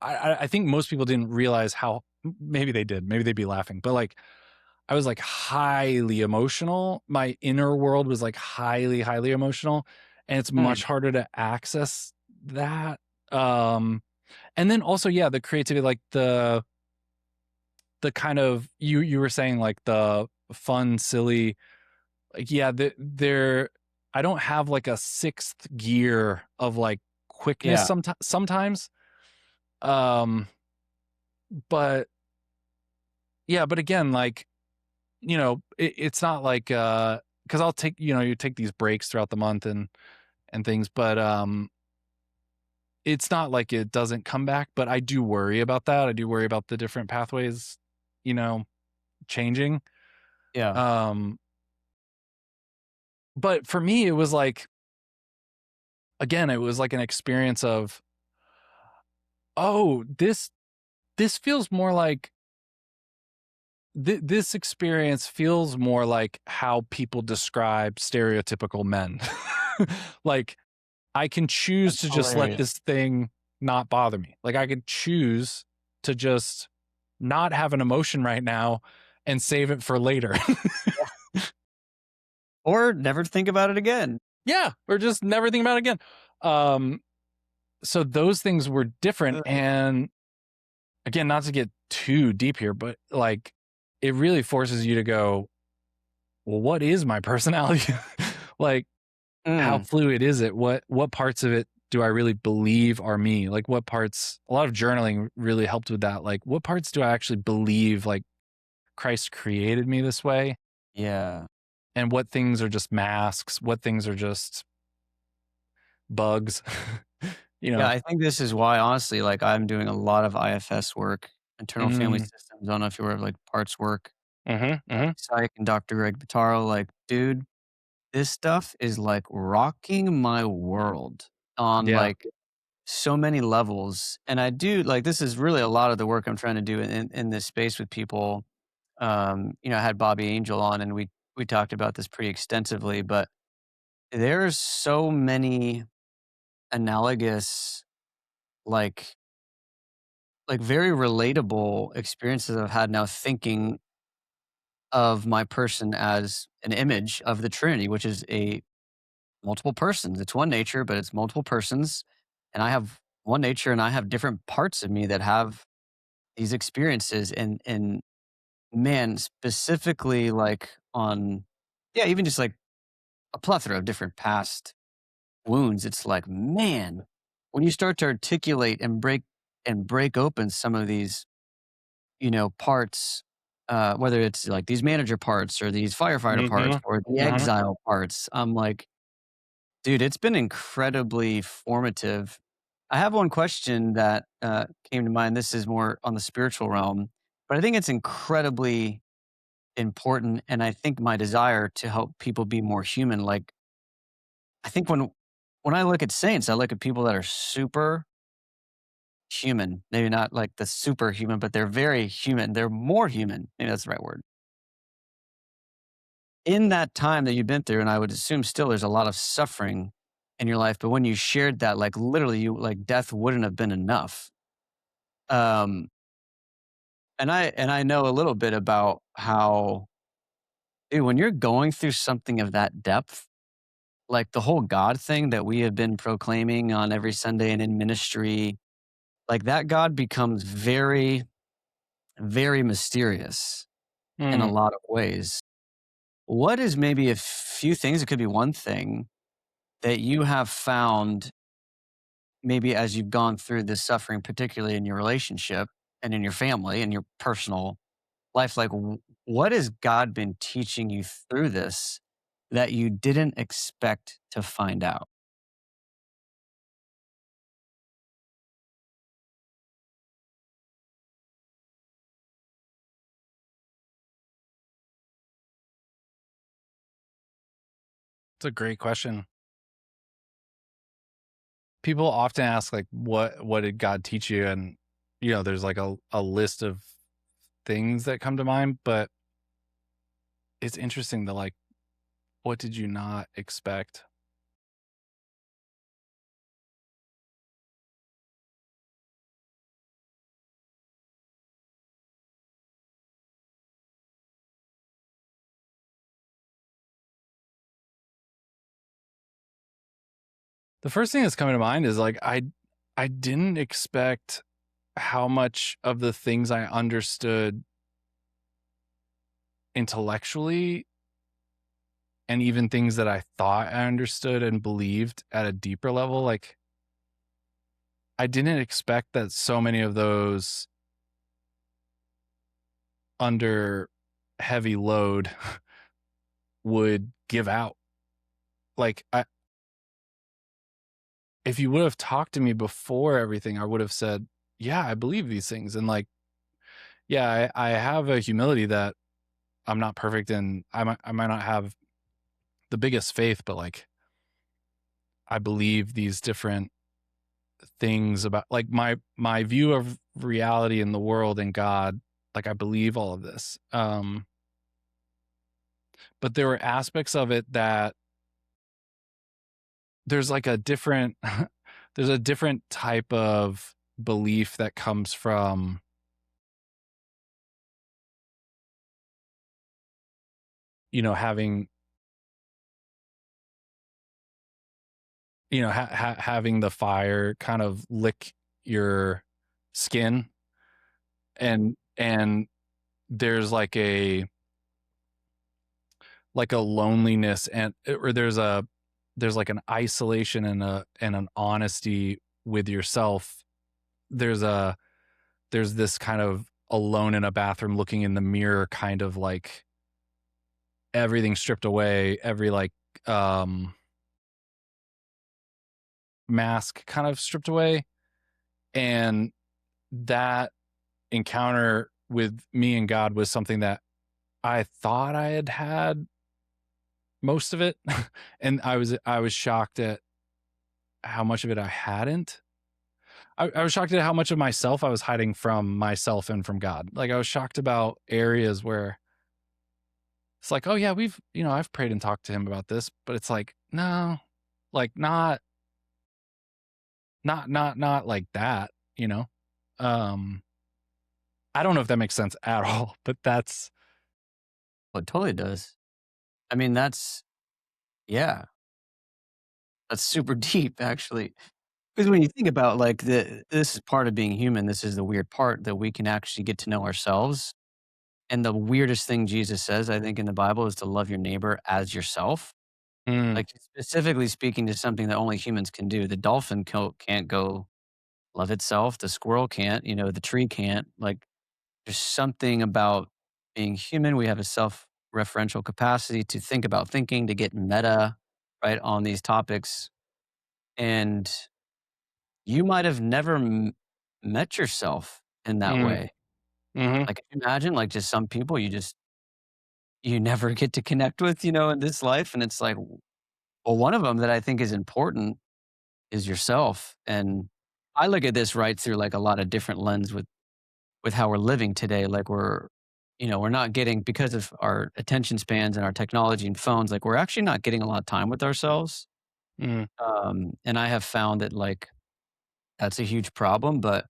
I think most people didn't realize how maybe they did. Maybe they'd be laughing. But like I was like highly emotional. My inner world was like highly, highly emotional, and it's Mm, much harder to access that. Um, and then also, yeah, the creativity, like the kind of you were saying like the fun, silly, like yeah, there. I don't have like a sixth gear of like quickness yeah, sometimes. Um, but yeah, but again, like it's not like because I'll take you take these breaks throughout the month and things, but it's not like it doesn't come back. But I do worry about that. I do worry about the different pathways, you know, changing. yeah. Um, but for me, it was like again, it was like an experience of oh, this feels more like this experience feels more like how people describe stereotypical men. Like I can choose That's to just let hilarious. this thing not bother me. Like I could choose to just not have an emotion right now and save it for later. Yeah. Or never think about it again. Yeah, or just never think about it again. Um, so those things were different. Ugh. And again, not to get too deep here, but like it really forces you to go, well, what is my personality? Like how Mm, fluid is it? What parts of it do I really believe are me? Like what parts a lot of journaling really helped with that. Like what parts do I actually believe like Christ created me this way? yeah. And what things are just masks? What things are just bugs? you Yeah, know. I think this is why, honestly, like, I'm doing a lot of IFS work, internal family Mm, systems. I don't know if you're aware of, like, parts work, mhm, mhm. psych and Dr. Greg Bottaro, like, dude, this stuff is, like, rocking my world on, Yeah. like, so many levels, and I do like, this is really a lot of the work I'm trying to do in this space with people. I had Bobby Angel on, and we talked about this pretty extensively, but there's so many analogous, like very relatable experiences I've had now thinking of my person as an image of the Trinity, which is a multiple persons. It's one nature, but it's multiple persons. And I have one nature and I have different parts of me that have these experiences and man, specifically like on yeah, even just like a plethora of different past wounds. It's like, man, when you start to articulate and break open some of these parts, whether it's like these manager parts or these firefighter parts Mhm. or the Mhm. exile parts. I'm like, dude, it's been incredibly formative. I have one question that came to mind. This is more on the spiritual realm, but I think it's incredibly important. And I think my desire to help people be more human. Like, I think when I look at saints, I look at people that are super human. Maybe not like the superhuman, but they're very human. They're more human. Maybe that's the right word in that time that you've been through, and I would assume still there's a lot of suffering in your life, but when you shared that, like literally you like death wouldn't have been enough. Um, and I know a little bit about how, dude, when you're going through something of that depth, like the whole God thing that we have been proclaiming on every Sunday and in ministry, like that God becomes very, very mysterious in a Mm. lot of ways. What is maybe a few things? It could be one thing that you have found maybe as you've gone through this suffering, particularly in your relationship and in your family and your personal life, like what has God been teaching you through this that you didn't expect to find out? It's a great question. People often ask like what did God teach you? And there's like a list of things that come to mind, but it's interesting to like what did you not expect? The first thing that's coming to mind is like I didn't expect how much of the things I understood intellectually and even things that I thought I understood and believed at a deeper level, like I didn't expect that so many of those under heavy load would give out. Like if you would have talked to me before everything, I would have said, yeah, I believe these things. And like, yeah, I have a humility that I'm not perfect and I might not have the biggest faith, but like I believe these different things about like my view of reality in the world and God, like I believe all of this. But there were aspects of it that there's like a different there's a different type of belief that comes from, having, having the fire kind of lick your skin, and there's like a loneliness, and or there's like an isolation and an honesty with yourself. There's this kind of alone in a bathroom looking in the mirror, kind of like everything stripped away, every like um mask kind of stripped away. And that encounter with me and God was something that I thought I had had most of it. And I was shocked at how much of it I hadn't. I was shocked at how much of myself I was hiding from myself and from God. Like I was shocked about areas where it's like, oh yeah, I've prayed and talked to him about this, but it's like, no, like not like that, you know? Um, I don't know if that makes sense at all, but that's, Well, it totally does. I mean, yeah, that's super deep, actually. Because when you think about like this is part of being human. This is the weird part that we can actually get to know ourselves. And the weirdest thing Jesus says, I think, in the Bible is to love your neighbor as yourself. mm, Like specifically speaking to something that only humans can do. The dolphin can't go love itself. The squirrel can't. The tree can't. Like there's something about being human. We have a self-referential capacity to think about thinking, to get meta, right, on these topics. And you might have never met yourself in that mm, way. mhm, Like, can you imagine, like, just some people you never get to connect with, in this life, and it's like, well, one of them that I think is important is yourself, and I look at this right through, like, a lot of different lens with how we're living today, like, we're not getting because of our attention spans and our technology and phones, like, we're actually not getting a lot of time with ourselves, mm, and I have found that, like, that's a huge problem, but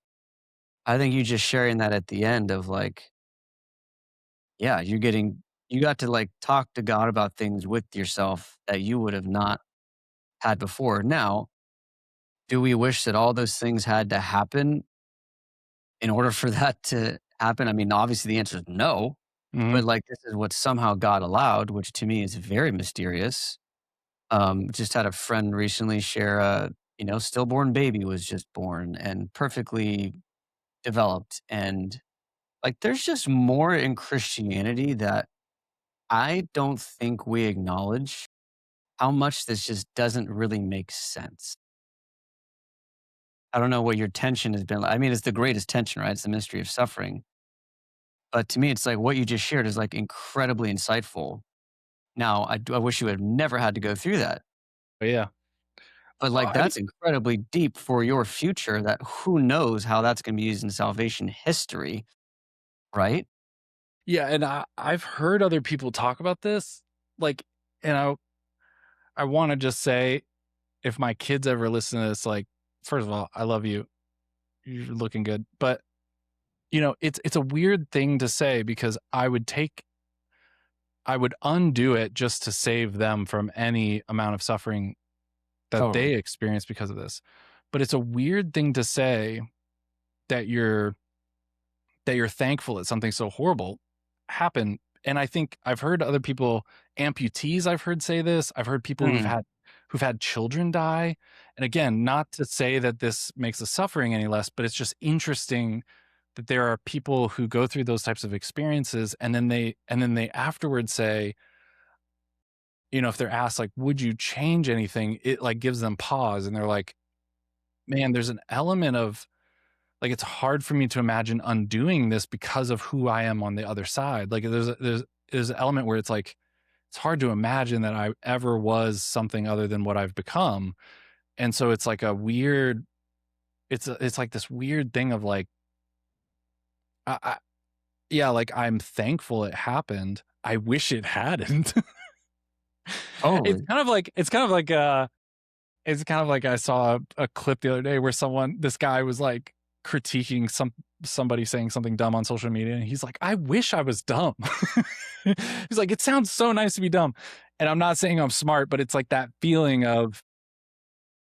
I think you just sharing that at the end of, like, yeah, you got to, like, talk to God about things with yourself that you would have not had before. Now, do we wish that all those things had to happen in order for that to happen? I mean, obviously, the answer is no, but, mhm, like, this is what somehow God allowed, which to me is very mysterious. Just had a friend recently share stillborn baby was just born and perfectly developed, and, like, there's just more in Christianity that I don't think we acknowledge how much this just doesn't really make sense. I don't know what your tension has been like. I mean, it's the greatest tension, right? It's the mystery of suffering. But to me, it's like what you just shared is like incredibly insightful. Now, I wish you had never had to go through that. but yeah. But like I mean, that's incredibly deep for your future that who knows how that's going to be used in salvation history, right? yeah, and I've heard other people talk about this, like, and I wanna just say, if my kids ever listen to this, like, first of all, I love you. You're looking good, but, it's a weird thing to say because I would undo it just to save them from any amount of suffering that Totally. they experience because of this. But it's a weird thing to say that you're thankful that something so horrible happened. And I think I've heard other people, amputees, I've heard say this. I've heard people Mm, who've had children die. And again, not to say that this makes the suffering any less, but it's just interesting that there are people who go through those types of experiences and then they afterwards say, you know, if they're asked like, would you change anything? It like gives them pause and they're like, man, there's an element of like, it's hard for me to imagine undoing this because of who I am on the other side. Like there's an element where it's like, it's hard to imagine that I ever was something other than what I've become. And so it's like a weird, it's like this weird thing of like, I yeah, like I'm thankful it happened. I wish it hadn't. totally. It's kind of like I saw a clip the other day where this guy was like critiquing somebody saying something dumb on social media, and he's like, "I wish I was dumb." He's like, "It sounds so nice to be dumb," and I'm not saying I'm smart, but it's like that feeling of,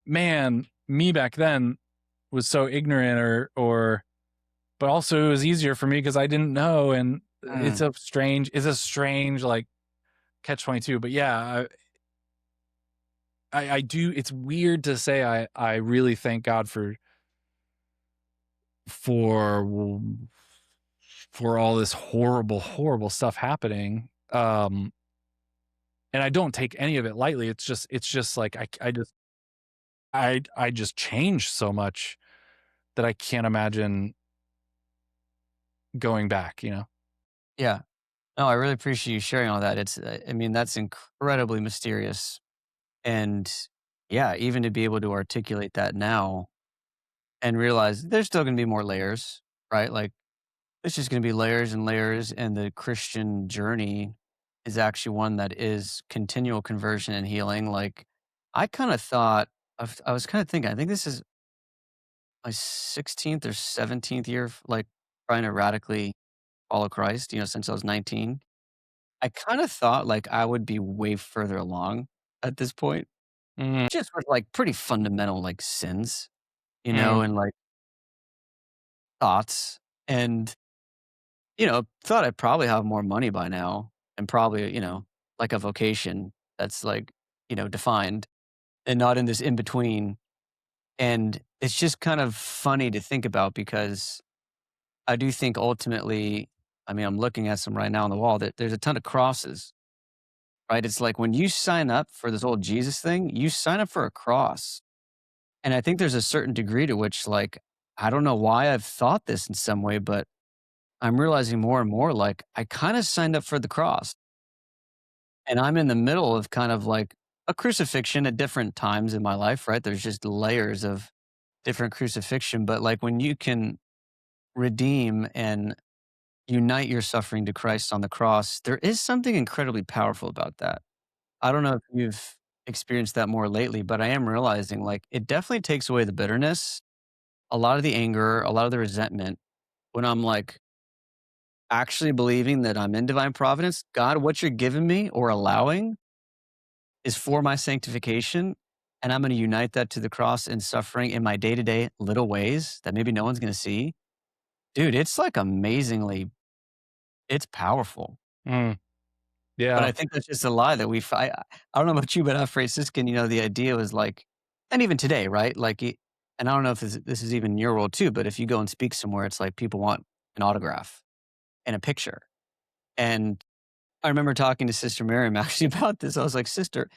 man, me back then was so ignorant, but also it was easier for me because I didn't know, and Mm. it's a strange like catch 22. But yeah, I do. It's weird to say I really thank God for for all this horrible stuff happening. And I don't take any of it lightly. It's just like I just changed so much that I can't imagine going back, you know? Yeah. No, I really appreciate you sharing all that. I mean, that's incredibly mysterious. And yeah, even to be able to articulate that now and realize there's still going to be more layers, right? Like, it's just going to be layers and layers. And the Christian journey is actually one that is continual conversion and healing. Like, I kind of thought, I was kind of thinking, I think this is my 16th or 17th year, like trying to radically follow Christ, since I was 19. I kind of thought like I would be way further along at this point, Mm, just with like pretty fundamental like sins, mm, and like thoughts. And, thought I'd probably have more money by now and probably, like a vocation that's like, defined and not in this in between. And it's just kind of funny to think about because I do think ultimately, I mean, I'm looking at some right now on the wall that there's a ton of crosses, right? It's like when you sign up for this whole Jesus thing, you sign up for a cross. And I think there's a certain degree to which, like, I don't know why I've thought this in some way, but I'm realizing more and more like I kind of signed up for the cross and I'm in the middle of kind of like a crucifixion at different times in my life, right? There's just layers of different crucifixion. But like when you can redeem and unite your suffering to Christ on the cross, there is something incredibly powerful about that. I don't know if you've experienced that more lately, but I am realizing like it definitely takes away the bitterness, a lot of the anger, a lot of the resentment when I'm like actually believing that I'm in divine providence. God, what you're giving me or allowing is for my sanctification. And I'm going to unite that to the cross and suffering in my day to day little ways that maybe no one's going to see. Dude, it's like amazingly, it's powerful. mm, But yeah. I think that's just a lie that I don't know about you, but at Franciscan, the idea was like, and even today, right? Like, and I don't know if this is even in your world too, but if you go and speak somewhere, it's like people want an autograph and a picture. And I remember talking to Sister Miriam actually about this. I was like, Sister,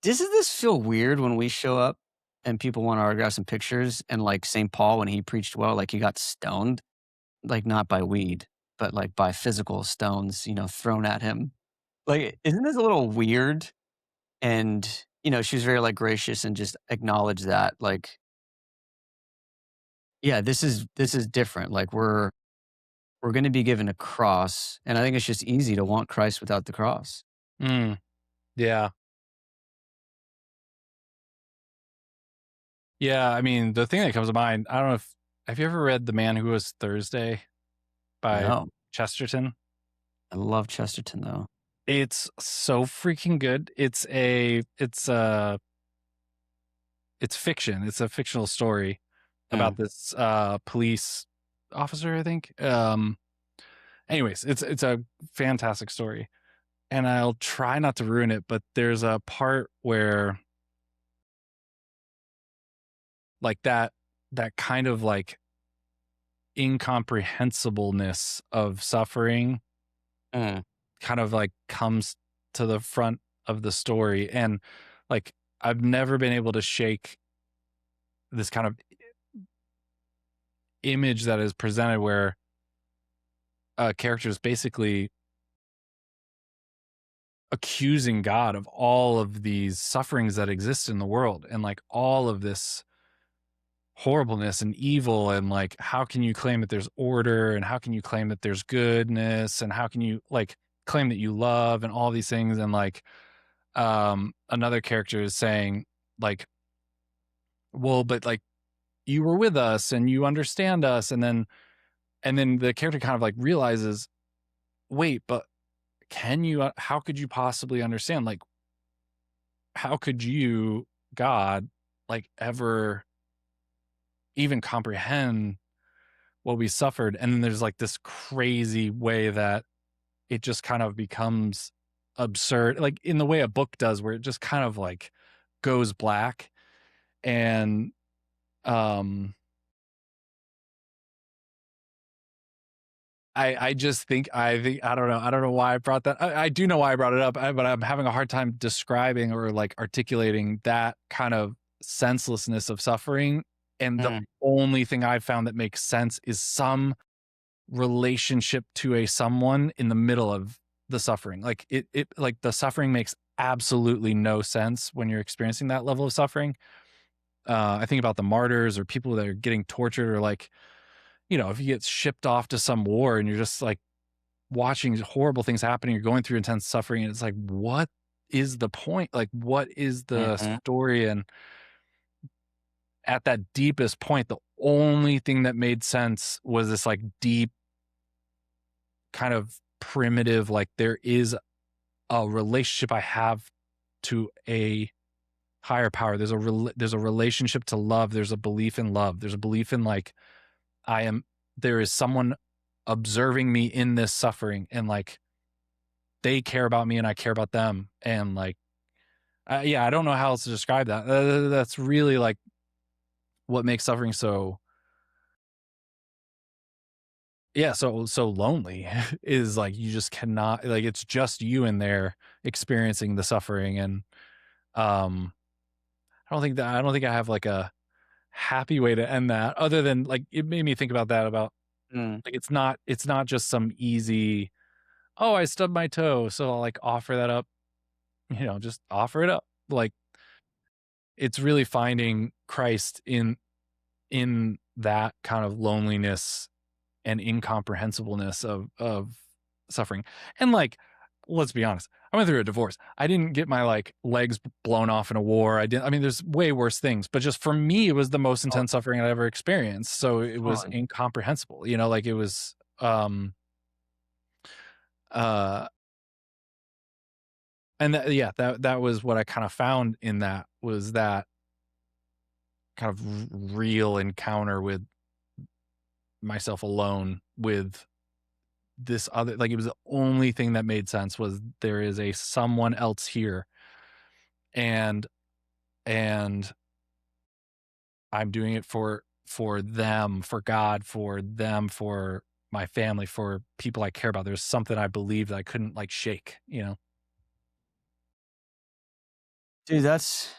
doesn't this feel weird when we show up and people want autographs and pictures? And like St. Paul, when he preached well, like he got stoned, like not by weed, but like by physical stones, thrown at him. Like, isn't this a little weird? And, she was very, like, gracious and just acknowledged that, like, yeah, this is different. Like, we're gonna be given a cross, and I think it's just easy to want Christ without the cross. Mm, yeah. Yeah, I mean, the thing that comes to mind, I don't know if have you ever read The Man Who Was Thursday by No, Chesterton? I love Chesterton, though. It's so freaking good. it's fiction. It's a fictional story about Mm, this police officer, I think. Anyways, it's a fantastic story, and I'll try not to ruin it, but there's a part where like that kind of like incomprehensibleness of suffering mm, kind of like comes to the front of the story, and like I've never been able to shake this kind of image that is presented where a character is basically accusing God of all of these sufferings that exist in the world, and like all of this horribleness and evil, and like how can you claim that there's order, and how can you claim that there's goodness, and how can you like claim that you love, and all these things. And like another character is saying like, well, but like you were with us and you understand us, and then the character kind of like realizes, wait, but can you how could you possibly understand, like how could you, God, like ever even comprehend what we suffered? And then there's like this crazy way that it just kind of becomes absurd, like in the way a book does, where it just kind of like goes black. And um I just think I don't know why I brought that. I do know why I brought it up, but I'm having a hard time describing or like articulating that kind of senselessness of suffering. And the mm, only thing I've found that makes sense is some relationship to a someone in the middle of the suffering. Like it like the suffering makes absolutely no sense when you're experiencing that level of suffering. I think about the martyrs or people that are getting tortured, or like, if you get shipped off to some war and you're just like watching horrible things happening, you're going through intense suffering, and it's like, what is the point? Like, what is the mhm, story? And at that deepest point, the only thing that made sense was this like deep, kind of primitive, like there is a relationship I have to a higher power. There's a relationship to love. There's a belief in love. There's a belief in like I am. There is someone observing me in this suffering, and like they care about me and I care about them. And like, yeah, I don't know how else to describe that. That's really like what makes suffering so, yeah, so lonely is like you just cannot, like it's just you in there experiencing the suffering. And um I don't think I have like a happy way to end that, other than like it made me think about that, about mm. like it's not just some easy, oh, I stubbed my toe, so I'll like offer that up, just offer it up. Like it's really finding Christ in that kind of loneliness and incomprehensibleness of suffering. And like, let's be honest, I went through a divorce. I didn't get my like legs blown off in a war. I mean, there's way worse things, but just for me, it was the most Oh, intense suffering I'd ever experienced. So it was totally. incomprehensible, like it was, uh, and that, yeah, that was what I kind of found in that, was that kind of real encounter with myself alone with this other, like it was the only thing that made sense, was there is a someone else here, and and I'm doing it for them, for God, for them, for my family, for people I care about. There's something I believe that I couldn't like shake. Dude, that's,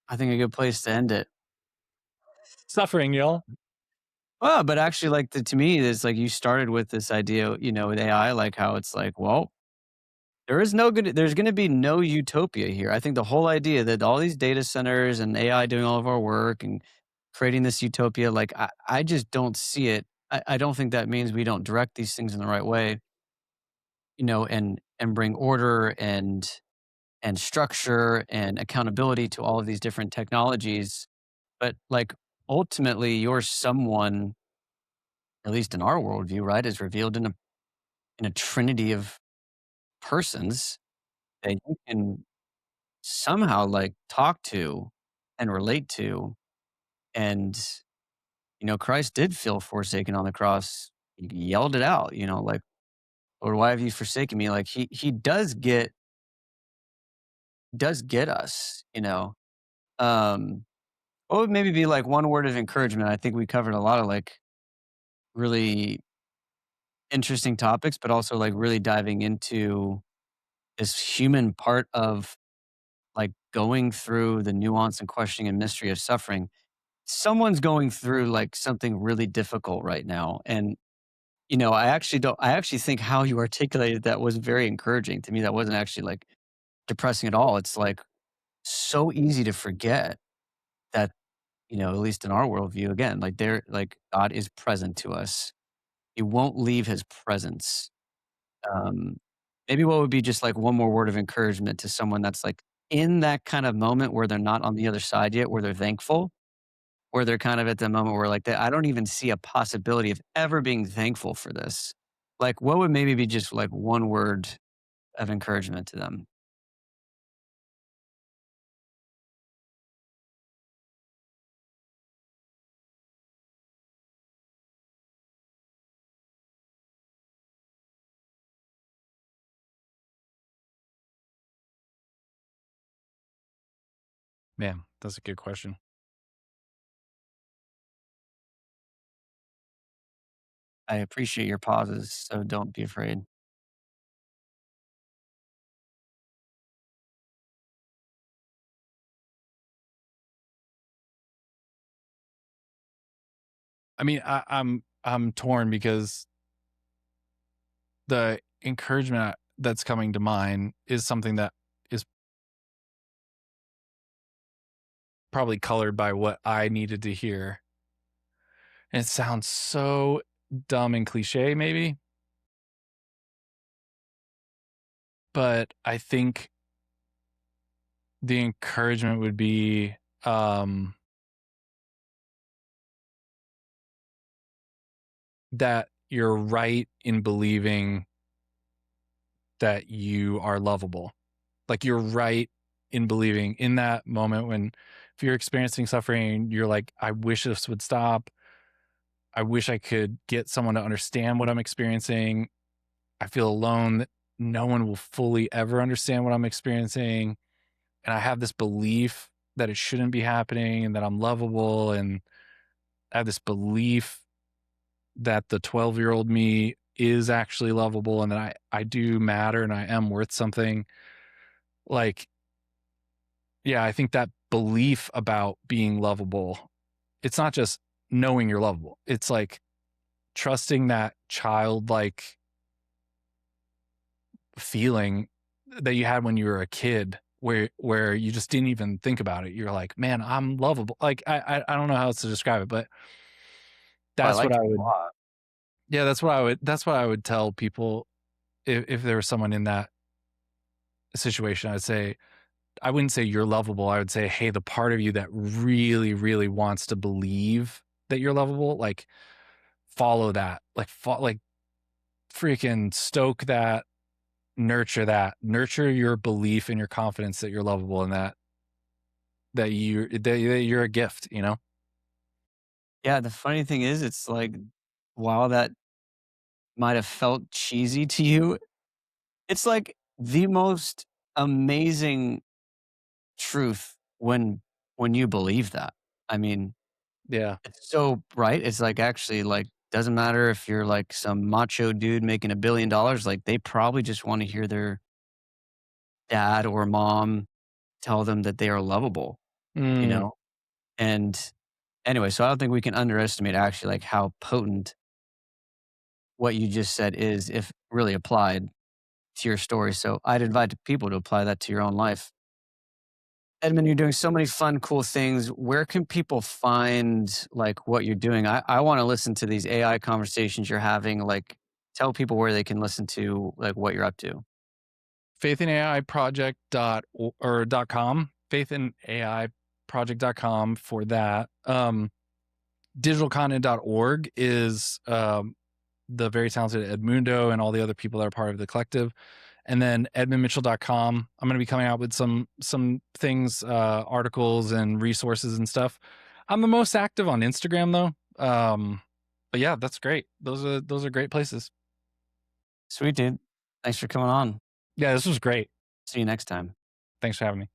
I think, a good place to end it. Suffering, y'all. Well, but actually, like, to me, it's like you started with this idea, with AI, like how it's like, well, there's gonna be no utopia here. I think the whole idea that all these data centers and AI doing all of our work and creating this utopia, like, I just don't see it. I don't think that means we don't direct these things in the right way, and bring order and structure and accountability to all of these different technologies. But, like, ultimately, you're someone, at least in our worldview, right, is revealed in a trinity of persons that you can somehow, like, talk to. and relate to. And, Christ did feel forsaken on the cross. He yelled it out, like, Lord, why have you forsaken me? Like he does get us. Um, what would maybe be like one word of encouragement? I think we covered a lot of like really interesting topics, but also like really diving into this human part of like going through the nuance and questioning and mystery of suffering. Someone's going through like something really difficult right now. And, I actually think how you articulated that was very encouraging to me. That wasn't actually like depressing at all. It's like so easy to forget that, at least in our worldview, again, like God is present to us. He won't leave his presence. Um, Maybe what would be just like one more word of encouragement to someone that's like in that kind of moment where they're not on the other side yet, where they're thankful, where they're kind of at the moment where like I don't even see a possibility of ever being thankful for this. Like, what would maybe be just like one word of encouragement to them? Man, that's a good question. I appreciate your pauses, so don't be afraid. I mean, I'm torn because the encouragement that's coming to mind is something that is probably colored by what I needed to hear. And it sounds so dumb and cliche, maybe, but I think the encouragement would be um, that you're right in believing that you are lovable. Like you're right in believing in that moment when if you're experiencing suffering, you're like, I wish this would stop. I wish I could get someone to understand what I'm experiencing. I feel alone that no one will fully ever understand what I'm experiencing. And I have this belief that it shouldn't be happening and that I'm lovable. And I have this belief that the 12-year-old me is actually lovable and that I do matter and I am worth something. Like, yeah, I think that belief about being lovable, it's not just knowing you're lovable. It's like trusting that childlike feeling that you had when you were a kid where you just didn't even think about it. You're like, man, I'm lovable. Like I don't know how else to describe it, but Oh, I that's what like I it a would lot. yeah, that's what I would tell people if there was someone in that situation. I wouldn't say you're lovable. I would say, hey, the part of you that really, really wants to believe that you're lovable, like follow that. Like freaking stoke that, nurture your belief and your confidence that you're lovable and that you're a gift, you know? Yeah, the funny thing is, it's like, while that might have felt cheesy to you, it's like the most amazing truth when you believe that. I mean, Yeah. it's so right. It's like actually like doesn't matter if you're like some macho dude making $1 billion, like they probably just want to hear their dad or mom tell them that they are lovable, you Mm, know? And anyway, so I don't think we can underestimate actually like how potent what you just said is if really applied to your story. So I'd invite people to apply that to your own life. Edmund, you're doing so many fun, cool things. Where can people find like what you're doing? I want to listen to these AI conversations you're having. Like, tell people where they can listen to like what you're up to. faithinaiproject.com, faithinaiproject.com for that. Digitalcontent.org is the very talented Edmundo and all the other people that are part of the collective. And then edmundmitchell.com. I'm going to be coming out with some things, articles and resources and stuff. I'm the most active on Instagram though. But yeah, that's great. Those are great places. Sweet, dude. Thanks for coming on. Yeah, this was great. See you next time. Thanks for having me.